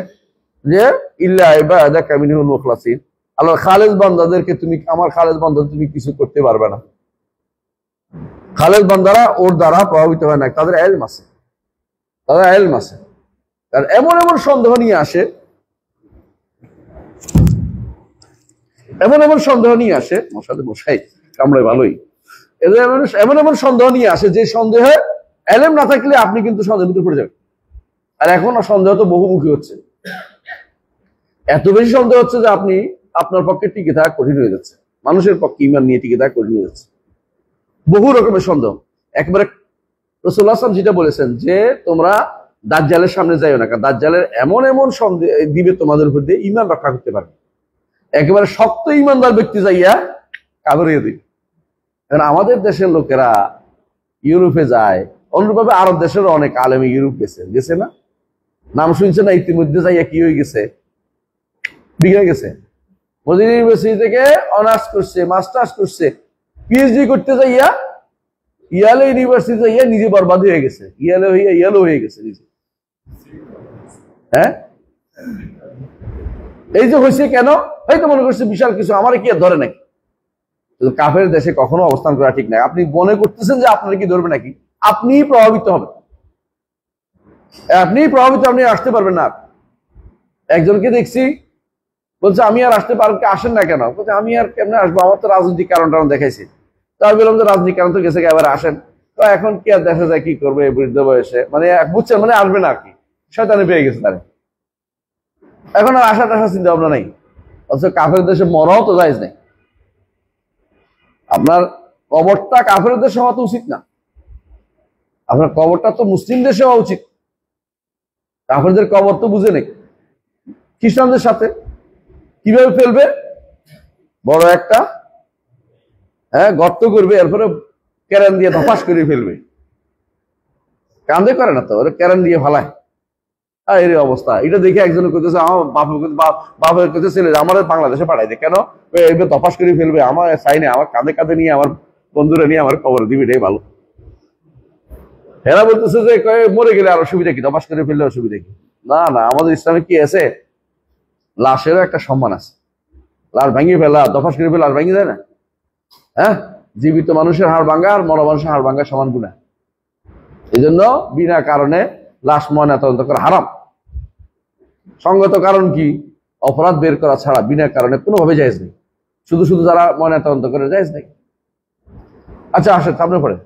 যে ইল্লা ইবাদাকা মিনহুল মুখলাসিন, আল্লাহর খালেস বান্দাদেরকে তুমি, আমার খালেস বান্দা তুমি কিছু করতে পারবে না। খালেস বান্দারা ওর দ্বারা প্রভাবিত হয় না, তাদের ইলম আছে, তাদের ইলম আছে। আর এমন এমন সন্দেহ নিয়ে আসে, এমন এমন সন্দেহ নিয়ে আসে, মশাতে মশাই কামড়ায় ভালোই, এদের এমন এমন সন্দেহ নিয়ে আসে যে সন্দেহে ইলম না থাকলে আপনি কিন্তু সন্দেহের ভিতরে পড়ে যাবেন। আর এখন সন্দেহ তো বহুমুখী হচ্ছে, এত বেশি সন্দেহ হচ্ছে যে আপনি, আপনার পক্ষে টিকে থাকা কঠিন হয়ে যাচ্ছে, মানুষের পক্ষে ইমান নিয়ে টিকে থাকা কঠিন হয়ে যাচ্ছে। বহু রকমের সন্দেহ। একবারে রাসূলুল্লাহ সাল্লাল্লাহু আলাইহি ওয়াসাল্লাম যেটা বলেছেন যে তোমরা দাজ্জালের সামনে যাইও না, কারণ দাজ্জালের এমন এমন সন্দেহ দিবে তোমাদের উপর দিয়ে ইমান রক্ষা করতে পারবে। একেবারে শক্ত ইমানদার ব্যক্তি যাইয়া কাবরিয়ে দিবে। কারণ আমাদের দেশের লোকেরা ইউরোপে যায়, অনুরূপভাবে আরব দেশেরও অনেক আলেমী ইউরোপ গেছে না? নাম শুনছে না? ইতিমধ্যে যাইয়া কি হয়ে গেছে, বিগড়ে গেছে। মদিনা ইউনিভার্সিটি থেকে অনার্স করছে, মাস্টার্স করছে, পিএইচডি করতে যাইয়া ইয়ালে ইউনিভার্সিটি যাইয়া নিজে বরবাদ হয়ে গেছে, ইয়ালো হয়ে গেছে নিজে। হ্যাঁ, এই যে হয়েছে কেন? হয়তো মনে করছে বিশাল কিছু, আমার কি আর ধরে নাকি? কাফের দেশে কখনো অবস্থান করা ঠিক নাই। আপনি মনে করতেছেন যে আপনার কি ধরবে নাকি? আপনি প্রভাবিত হবেন, আপনি প্রভাবিত, আপনি আসতে পারবেন না। একজনকে দেখছি বলছে আমি আর আসতে পারবো, আসেন না কেন? বলছে আমি আর কেমনে আসবো, আমার তো রাজনৈতিক কারণ দেখাইছি। তো আমি বললাম যে রাজনৈতিক কারণ তো গেছে, এবার আসেন। তো এখন কি আর দেখা যায়, কি করবে বৃদ্ধ বয়সে, মানে বুঝছেন, মানে আসবে না আর কি, শয়তানে পেয়ে গেছে তারে। এখন আর আশা টাশা চিন্তা ভাবনা নাই। অথচ কাফের দেশে মরাও তো জায়েজ নাই। আপনার কবরটা কাফের দেশে হওয়া তো উচিত না, আপনার কবরটা তো মুসলিম দেশে হওয়া উচিত। কাফেরদের কবর তো বুঝে নেই। খ্রিস্টানদের সাথে কিভাবে ফেলবে? বড় একটা গর্ত করবে, এরপরে ক্যারেন দিয়ে ধপাস করে ফেলবে। কান্দে করে না তো, ওরা ক্যারেন দিয়ে ফালায়। এর অবস্থা। এটা দেখে একজন করতেছে, আমার বাপের কাছে ছেলে আমার বাংলাদেশে পাঠাই দে, কেন এবার ধপাস করে ফেলবে, আমার চাইনে, আমার কাঁধে কাঁধে নিয়ে আমার বন্ধুরা নিয়ে আমার কবর দিবে, এটাই ভালো। এরা বলতেছে যে মরে গেলে আর অসুবিধা কি, ধপাস করে ফেললে অসুবিধা কি? না না, আমাদের ইসলামে কি আছে, লাশেরও একটা সম্মান আছে। লাশ ভাঙিয়ে ফেলা, ধপাস করে ফেলা লাশ ভাঙিয়ে যায় না? হ্যাঁ, জীবিত মানুষের হাড় ভাঙ্গা আর মরা মানুষের হাড় ভাঙ্গা সমান গুনাহ। এই জন্য বিনা কারণে লাশ ময়নাতদন্ত করা হারাম। সঙ্গত কারণ কি? অপরাধ বের করা ছাড়া বিনা কারণে কোনোভাবে জায়েজ নেই। শুধু শুধু যারা ময়নাতদন্ত করে জায়েজ নেই। আচ্ছা আসেন সামনে পড়ে।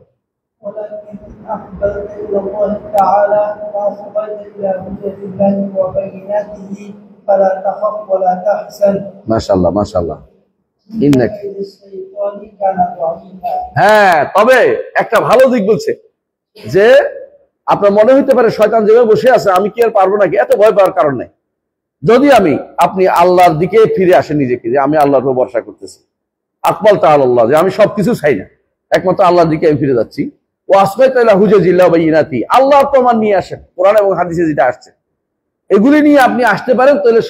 মাশাআল্লাহ মাশাআল্লাহ। হ্যাঁ, তবে একটা ভালো দিক বলছে যে আপনার মনে হইতে পারে শয়তান যেভাবে বসে আছে আমি কি আর পারবো নাকি, এত ভয় পাওয়ার কারণ নেই। যদি আপনি আল্লাহর দিকে ফিরে আসেন নিজেকে, যে আমি আল্লাহর উপর ভরসা করতেছি, আকবাল তাআলা, যে আমি সবকিছু চাই না, একমাত্র আল্লাহর দিকে আমি ফিরে যাচ্ছি। ও আসমাই তাআলা হুজাজিল্লাহ বাইনাতি, আল্লাহর প্রমাণ নিয়ে আসেন, কোরআন এবং হাদিসে যেটা আসছে এগুলি নিয়ে আপনি আসতে পারেন, তাহলে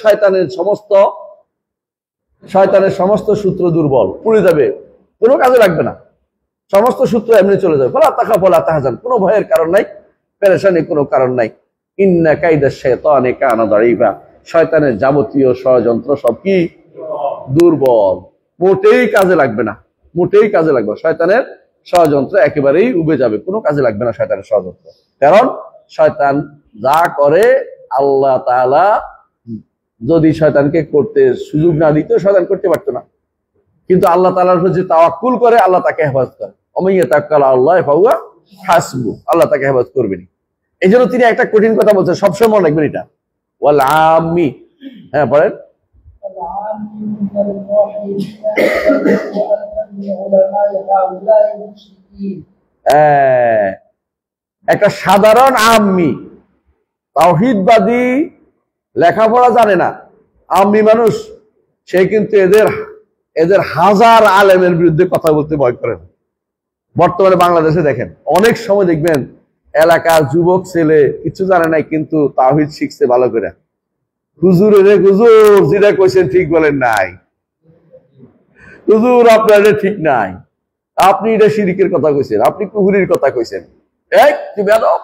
শয়তানের সমস্ত সূত্র দুর্বল পড়ে যাবে, কোনো কাজে লাগবে না, সমস্ত সূত্র এমনি চলে যাবে। ফালা তাখাফ ওয়ালা তাহজান, কোনো ভয়ের কারণ নাই, পেরেশানির কোনো কারণ নাই। ইন্না কাইদা শাইতানি কানা দাঈফা, শয়তানের যাবতীয় ষড়যন্ত্র সব কি দুর্বল, মোটেই কাজে লাগবে না, মোটেই কাজে লাগবে। শয়তানের ষড়যন্ত্র একেবারেই উবে যাবে, কোনো কাজে লাগবে না শয়তানের ষড়যন্ত্র। কারণ শয়তান যা করে আল্লাহ তাআলা যদি শয়তানকে করতে সুযোগ না দিত, শয়তান করতে পারতো না। কিন্তু আল্লাহ তাআলার উপর যে তাওয়াক্কুল করে আল্লাহ তাকে হেফাজত করে। ওমান ইয়াতাওয়াক্কাল আলাল্লাহি ফাহুয়া হাসবু, আল্লাহ তাকে হেফাজত করবেন। এই জন্য তিনি একটা কঠিন কথা বলছেন, সবসময় মনে রাখবেন এটা। ওয়াল আম্মি, হ্যাঁ পড়েন। একটা সাধারণ আম্মি, তাওহীদবাদী, লেখাপড়া জানে না আম্মি মানুষ, সে কিন্তু এদের হাজার আলেমের বিরুদ্ধে কথা বলতে ভয় করে না। বর্তমানে বাংলাদেশে দেখেন অনেক সময় দেখবেন এলাকার যুবক ছেলে কিছু জানে নাই, কিন্তু তাওহীদ শিখছে ভালো করে, হুজুর রে হুজুর যেটা কইছেন ঠিক বলেন নাই, হুজুর আপনার ঠিক নাই, আপনি এটা শিরকের কথা কইছেন, আপনি কুফরির কথা কইছেন। এই তুই বেয়াদব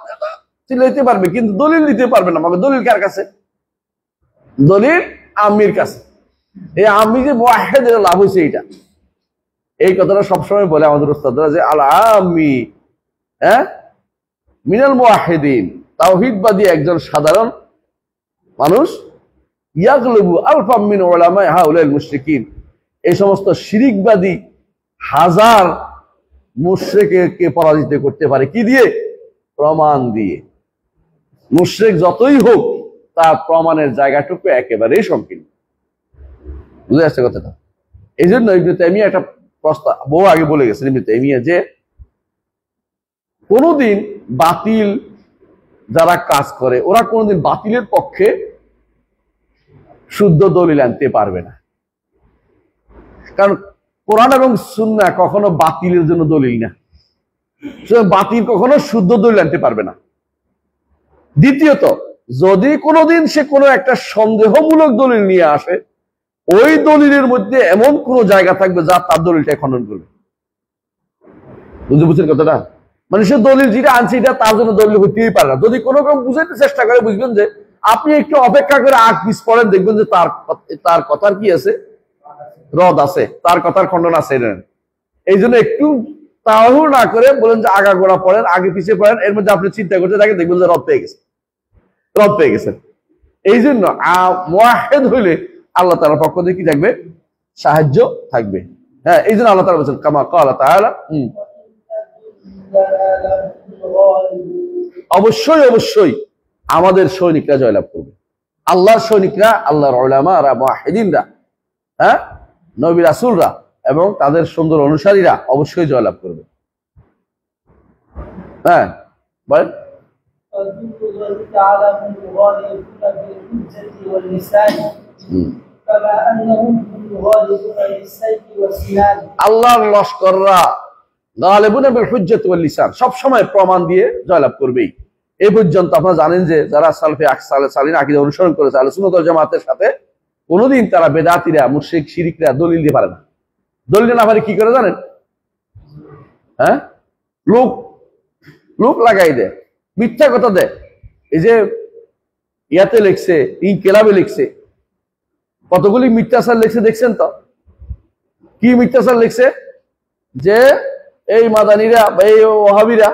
চিল্লাইতে পারবে কিন্তু দলিল দিতে পারবে না। আমাকে দলিল কার কাছে? দলিল আমির কাছে। এই আমি যে মুয়াহহিদের লাভ হয়েছে এইটা, এই কথাটা সবসময় বলে আমাদের উস্তাদরা যে আল আমি মিনাল মুয়াহহিদিন, তাওহীদবাদী একজন সাধারণ মানুষ ইয়াগলুবু আলফাম মিন উলামায়ে হাউলাল মুশরিকিন, এই সমস্ত শিরিকবাদী হাজার মুশরিককে পরাজিত করতে পারে কি দিয়ে? প্রমাণ দিয়ে। মুশরিক যতই হোক তার প্রমাণের জায়গাটুকু একেবারেই সংকীর্ণ। বুঝে আসছে কথাটা? এই জন্য ইবনে তাইমিয়া একটা প্রস্তাব বহু আগে বলে গেছেন ইবনে তাইমিয়া যে কোনোদিন বাতিল যারা কাজ করে ওরা কোনোদিন বাতিলের পক্ষে শুদ্ধ দলিল আনতে পারবে না, কারণ কোরআন এবং সুন্নাহ কখনো বাতিলের জন্য দলিল না। বাতিল কখনো শুদ্ধ দলিল আনতে পারবে না। দ্বিতীয়ত, যদি কোনোদিন সে কোনো একটা সন্দেহমূলক দলিল নিয়ে আসে, ওই দলিলের মধ্যে এমন কোন জায়গা থাকবে যা তার দলিলটা খণ্ডন করবে। বুঝতে বুঝছেন কথাটা? মানে সে দলিল যেটা আনছে এটা তার জন্য দলিল হইতেই পারে না। যদি কোনো রকম বুঝাইতে চেষ্টা করে, বুঝবেন যে আপনি একটু অপেক্ষা করে আগ পিছ পড়েন, দেখবেন যে তার কথার কি আছে? রদ আছে, তার কথার খণ্ডন আছে। এই জন্য একটু তাড়াহুড়ো না করে বলেন যে আগা গোড়া পড়েন, আগে পিছিয়ে পড়েন, এর মধ্যে আপনি চিন্তা করতে থাকেন, দেখবেন যে রদ পেয়ে গেছেন। এই জন্য মুয়াহহিদ হইলে আল্লাহ তাআলার পক্ষ থেকে কি থাকবে? সাহায্য থাকবে। হ্যাঁ, এই জন্য আল্লাহ তাআলা বলেছেন কামা ক্বালা তাআলা, অবশ্যই অবশ্যই আমাদের সৈনিকরা জয়লাভ করবে। আল্লাহর সৈনিকরা, আল্লাহর উলামারা, মুয়াহহিদিনরা, নবী রাসূলরা এবং তাদের সুন্দর অনুসারীরা অবশ্যই জয়লাভ করবে। হ্যাঁ বলেন। আল্লাহর লস্কররা গালিবুনা বিল হুজ্জাতি ওয়াল লিসান, সব সময় প্রমাণ দিয়ে জয়লাভ করবেই। এই পর্যন্ত আপনারা জানেন যে যারা সালফে সালিন আকীদা অনুসরণ করেছে আহলে সুন্নাত ওয়াল জামাতের সাথে, কোনোদিন তারা বেদাতীরা, মুশরিক, শিরিকরা দলিল দিয়ে পারে না। দলিল না পারে কি করে জানেন? লোক লাগাই দেয়, মিথ্যা কথা দেয়। এই যে ইয়াতে লিখছে, ইনকিলাবে লিখছে, কতগুলি মিথ্যাচার লিখছে দেখছেন তো? কি মিথ্যাচার লিখছে? যে এই মাদানীরা বা এই ওয়াহাবিরা,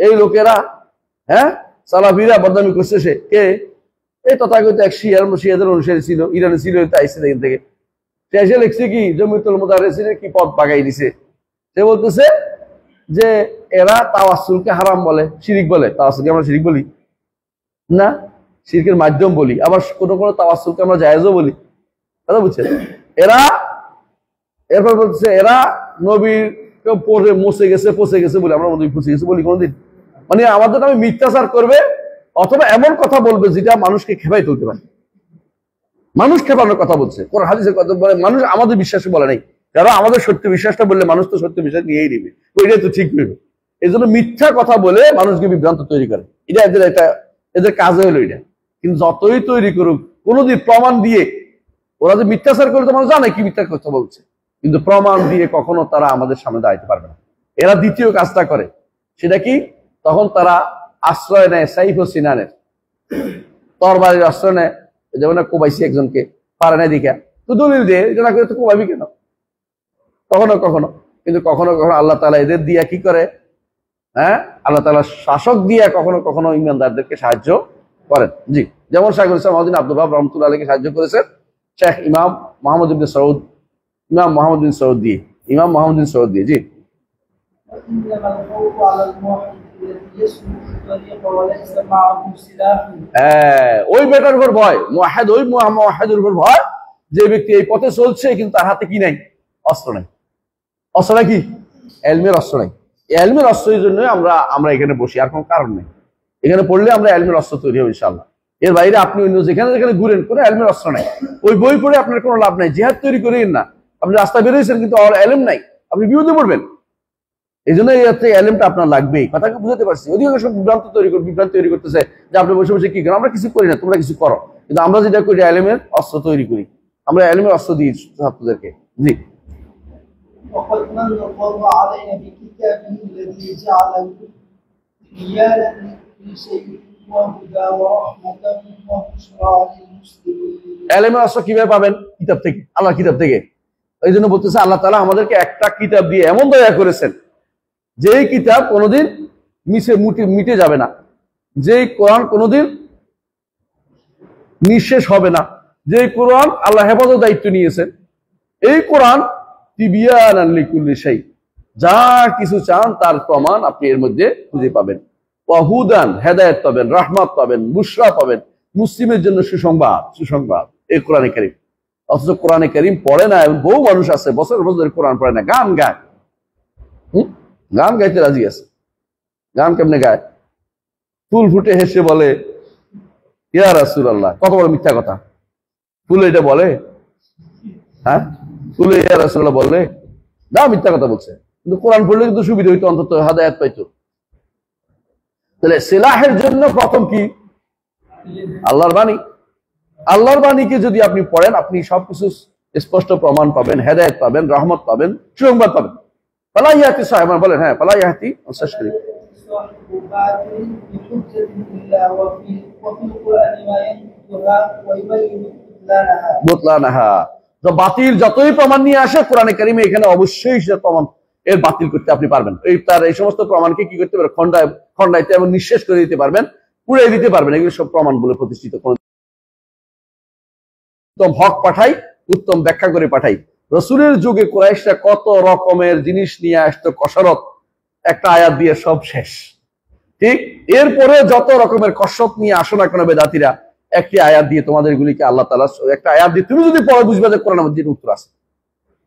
এই লোকেরা, সালাফিরা বদনামি করছে। সে কে? এই তথাকথিত এক শিয়াদের অনুসারী ছিল, ইরানে ছিল, আইসে এখান থেকে। সে এসে লিখছে কি জমিয়তুল মুদাররিসিনের কি পদ বাগাই দিছে। সে বলতেছে যে এরা তাওয়াসসুলকে হারাম বলে, শিরিক বলে। তাওয়াসসুলকে আমরা শিরিক বলি না, শিরকের মাধ্যম বলি। আবার কোন কোন তাওয়াসসুলকে আমরা জায়েজও বলি। কথা বুঝছেন? এরপর বলতেছে এরা নবীর পরে পচে গেছে বলে আমরা নবী পচে গেছে বলি কোনদিন? মানে আমাদের নামে মিথ্যাচার করবে অথবা এমন কথা বলবে যেটা মানুষকে খেপাই তুলতে পারে। মানুষ খেপানোর কথা বলছে, কোন হাদিসের কথা বলে, মানুষ আমাদের বিশ্বাসে বলে নাই। যারা আমাদের সত্য বিশ্বাসটা বললে মানুষ তো সত্য বিশ্বাস নিয়েই নিবে, ওইটাই তো ঠিক হইবে। এই জন্য মিথ্যা কথা বলে মানুষকে বিভ্রান্ত তৈরি করে, এদের কাজ হলো এটা। কিন্তু যতই তৈরি করুক, কোনোদিন প্রমাণ দিয়ে, ওরা যে মিথ্যাচার করে তো মানুষ জানে কি মিথ্যা কথা বলছে, কিন্তু প্রমাণ দিয়ে কখনো তারা আমাদের সামনে দাঁড়াতে পারবে না। এরা দ্বিতীয় কাজটা করে, সেটা কি? তখন তারা আশ্রয় নেয় সাইফ ও সিনানের, তরবারির আশ্রয় নেয়। যেমন কোবাইছি একজনকে, পারে না দিকা, তো দলিল দিয়ে এটা না করে তো কোবাবি কেন? কখনো কখনো, কিন্তু কখনো কখনো আল্লাহ তাআলা এদের দিয়া কি করে? আল্লাহ তাআলা শাসক দিয়া কখনো কখনো ইমানদারদেরকে সাহায্য করেন। জি, যেমন শাইখুল ইসলাম মুহাম্মদ আব্দুল ওয়াহাব রাহমাতুল্লাহ আলাইহি সাহায্য করেছেন শেখ ইমাম মোহাম্মদ বিন সৌদ দিয়ে। জি, ওই বেটার উপর ভয়, মুওয়াহহিদ, ওই মুওয়াহহিদের উপর ভয় যে ব্যক্তি এই পথে চলছে কিন্তু তার হাতে কি নাই? অস্ত্র নাই। অস্ত্র কি? ইলমের অস্ত্র নাই। ইলমের অস্ত্রের জন্য আমরা এখানে বসি, আর কোনো কারণ নেই। এখানে পড়লে আমরা ইলমের অস্ত্র তৈরি হবে ইনশাআল্লাহ। এর বাইরে আপনি অন্য যেখানে ঘুরেন, কোনো ইলমের অস্ত্র নাই। ওই বই পড়ে আপনার কোনো লাভ নাই। জিহাদ তৈরি করেন না, আপনি রাস্তা বেরিয়েছেন কিন্তু ইলম নাই, আপনি বিপদে পড়বেন। এই জন্য এই হচ্ছে এলেমটা আপনার লাগবেই। কথাকে বুঝাতে পারছি। অধিকাংশ বিভ্রান্ত তৈরি করতেছে যে আপনি বসে বসে কি করেন, আমরা কিছু করি না, তোমরা কিছু করো। কিন্তু আমরা যেটা করি এলেমের অস্ত্র তৈরি করি, আমরা এলেমের অস্ত্র দিই ছাত্রদেরকে। জি। وقد من الله علينا بكتابه الذي جعله بيانا لكل شيء وهدى ورحمة وبشرى للمسلمين। এলেমের অস্ত্র কিভাবে পাবেন? কিতাব থেকে, আল্লাহর কিতাব থেকে। এই জন্য বলতেছে আল্লাহ তাআলা আমাদেরকে একটা কিতাব দিয়ে এমন দয়া করেছেন যেই কিতাব কোনোদিন মিটে যাবে না, যেই কোরআন কোনোদিন নিঃশেষ হবে না, যেই কোরআন আল্লাহ হেফাজত দায়িত্ব নিয়েছেন। এই কোরআন তিবিয়ানান লিকুল্লি শাই, যা কিছু চান তার প্রমাণ আপনি এর মধ্যে খুঁজে পাবেন। ওয়াহুদান, হেদায়েত পাবেন, রাহমাত পাবেন, বুশরা পাবেন, মুসলিমের জন্য সুসংবাদ এই কোরআনে কারীম। অথচ কোরআনে কারীম পড়ে না, এবং বহু মানুষ আছে বছর বছর কোরআন পড়ে না, গান গায়। গান গাইতে রাজি আছে। গান কেমনে গায়? ফুল ফুটে হেসে বলে ইয়া রাসূলুল্লাহ। কত বড় মিথ্যা কথা! ফুল এটা বলে? হ্যাঁ, ফুল ইয়া রাসূলুল্লাহ বলে না, মিথ্যা কথা বলছে। কিন্তু কোরআন পড়লে কিন্তু সুবিধা হইতো, অন্তত হেদায়েত পাইতো। তাহলে সিলাহের জন্য প্রথম কি? আল্লাহর বাণী। আল্লাহর বাণীকে যদি আপনি পড়েন, আপনি সবকিছু স্পষ্ট প্রমাণ পাবেন, হেদায়েত পাবেন, রহমত পাবেন, সুসংবাদ পাবেন। ফালা ইয়াতি সাহেবান বলেন, হ্যাঁ ফালা ইয়াতি শেষ করি। বুতলানাহা, বাতিল যতই প্রমাণ নিয়ে আসে কোরআনে কারিমে এখানে অবশ্যই সে প্রমাণ এর বাতিল করতে আপনি পারবেন। এই সমস্ত প্রমাণকে কি করতে পারবেন? খণ্ডাইতে এবং নিঃশেষ করে দিতে পারবেন, পুড়িয়ে দিতে পারবেন। এগুলো সব প্রমাণ বলে প্রতিষ্ঠিত। উত্তম হক পাঠাই, উত্তম ব্যাখ্যা করে পাঠাই। রসুলের যুগে কুরাইশরা কত রকমের জিনিস নিয়ে আসতো, কসরত, একটা আয়াত দিয়ে সব শেষ। ঠিক এরপরে যত রকমের কসরত নিয়ে আসো না কেন বেদাতিরা, একটি আয়াত দিয়ে তোমাদের গুলিকে আল্লাহ তাআলা, একটা আয়াত দিয়ে তুমি যদি পড়ে বুঝবে যে কোরআনের মধ্যে উত্তর আছে।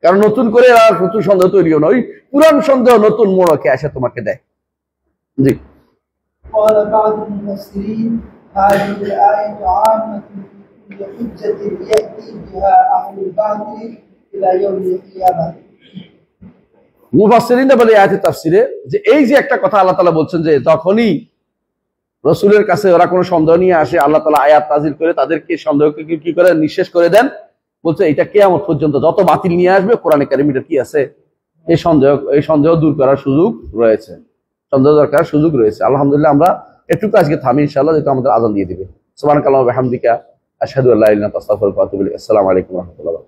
কারণ নতুন করে আর নতুন সন্দেহ তৈরিও নয়, পুরান সন্দেহ নতুন মোড়কে এসে তোমাকে দেয়। জি। قال بعض المفسرين هذه الآية عامة لحجة يأتي بها أهل الباطل إلى يوم القيامة। মুফাসসিরিনরা বলে আয়াতের তাফসিরে যে এই যে একটা কথা আল্লাহ তাআলা বলছেন যে যখনই রাসূলের কাছে ওরা কোনো সন্দেহ নিয়ে আসে, আল্লাহ তাআলা আয়াত নাযিল করে তাদেরকে সন্দেহকে কি করে নিঃশেষ করে দেন। বলছে এটা কিয়ামত পর্যন্ত যত বাতিল নিয়ে আসবে কোরআনে কারিমে কি আছে, এই সন্দেহ দূর করার সুযোগ রয়েছে, সন্দেহ দূর করার সুযোগ রয়েছে। আলহামদুলিল্লাহ আমরা একটু আজকে থামি ইনশাআল্লাহ, যেহেতু আমাদের আযান দিয়ে দিবে। সুবহানাকাল্লাহু ওয়া বিহামদিকা আশহাদু আল্লা ইলাহা ইল্লা আনতা আস্তাগফিরুকা ওয়া আতুবু ইলাইক। আসসালামু আলাইকুম ওয়া রাহমাতুল্লাহ।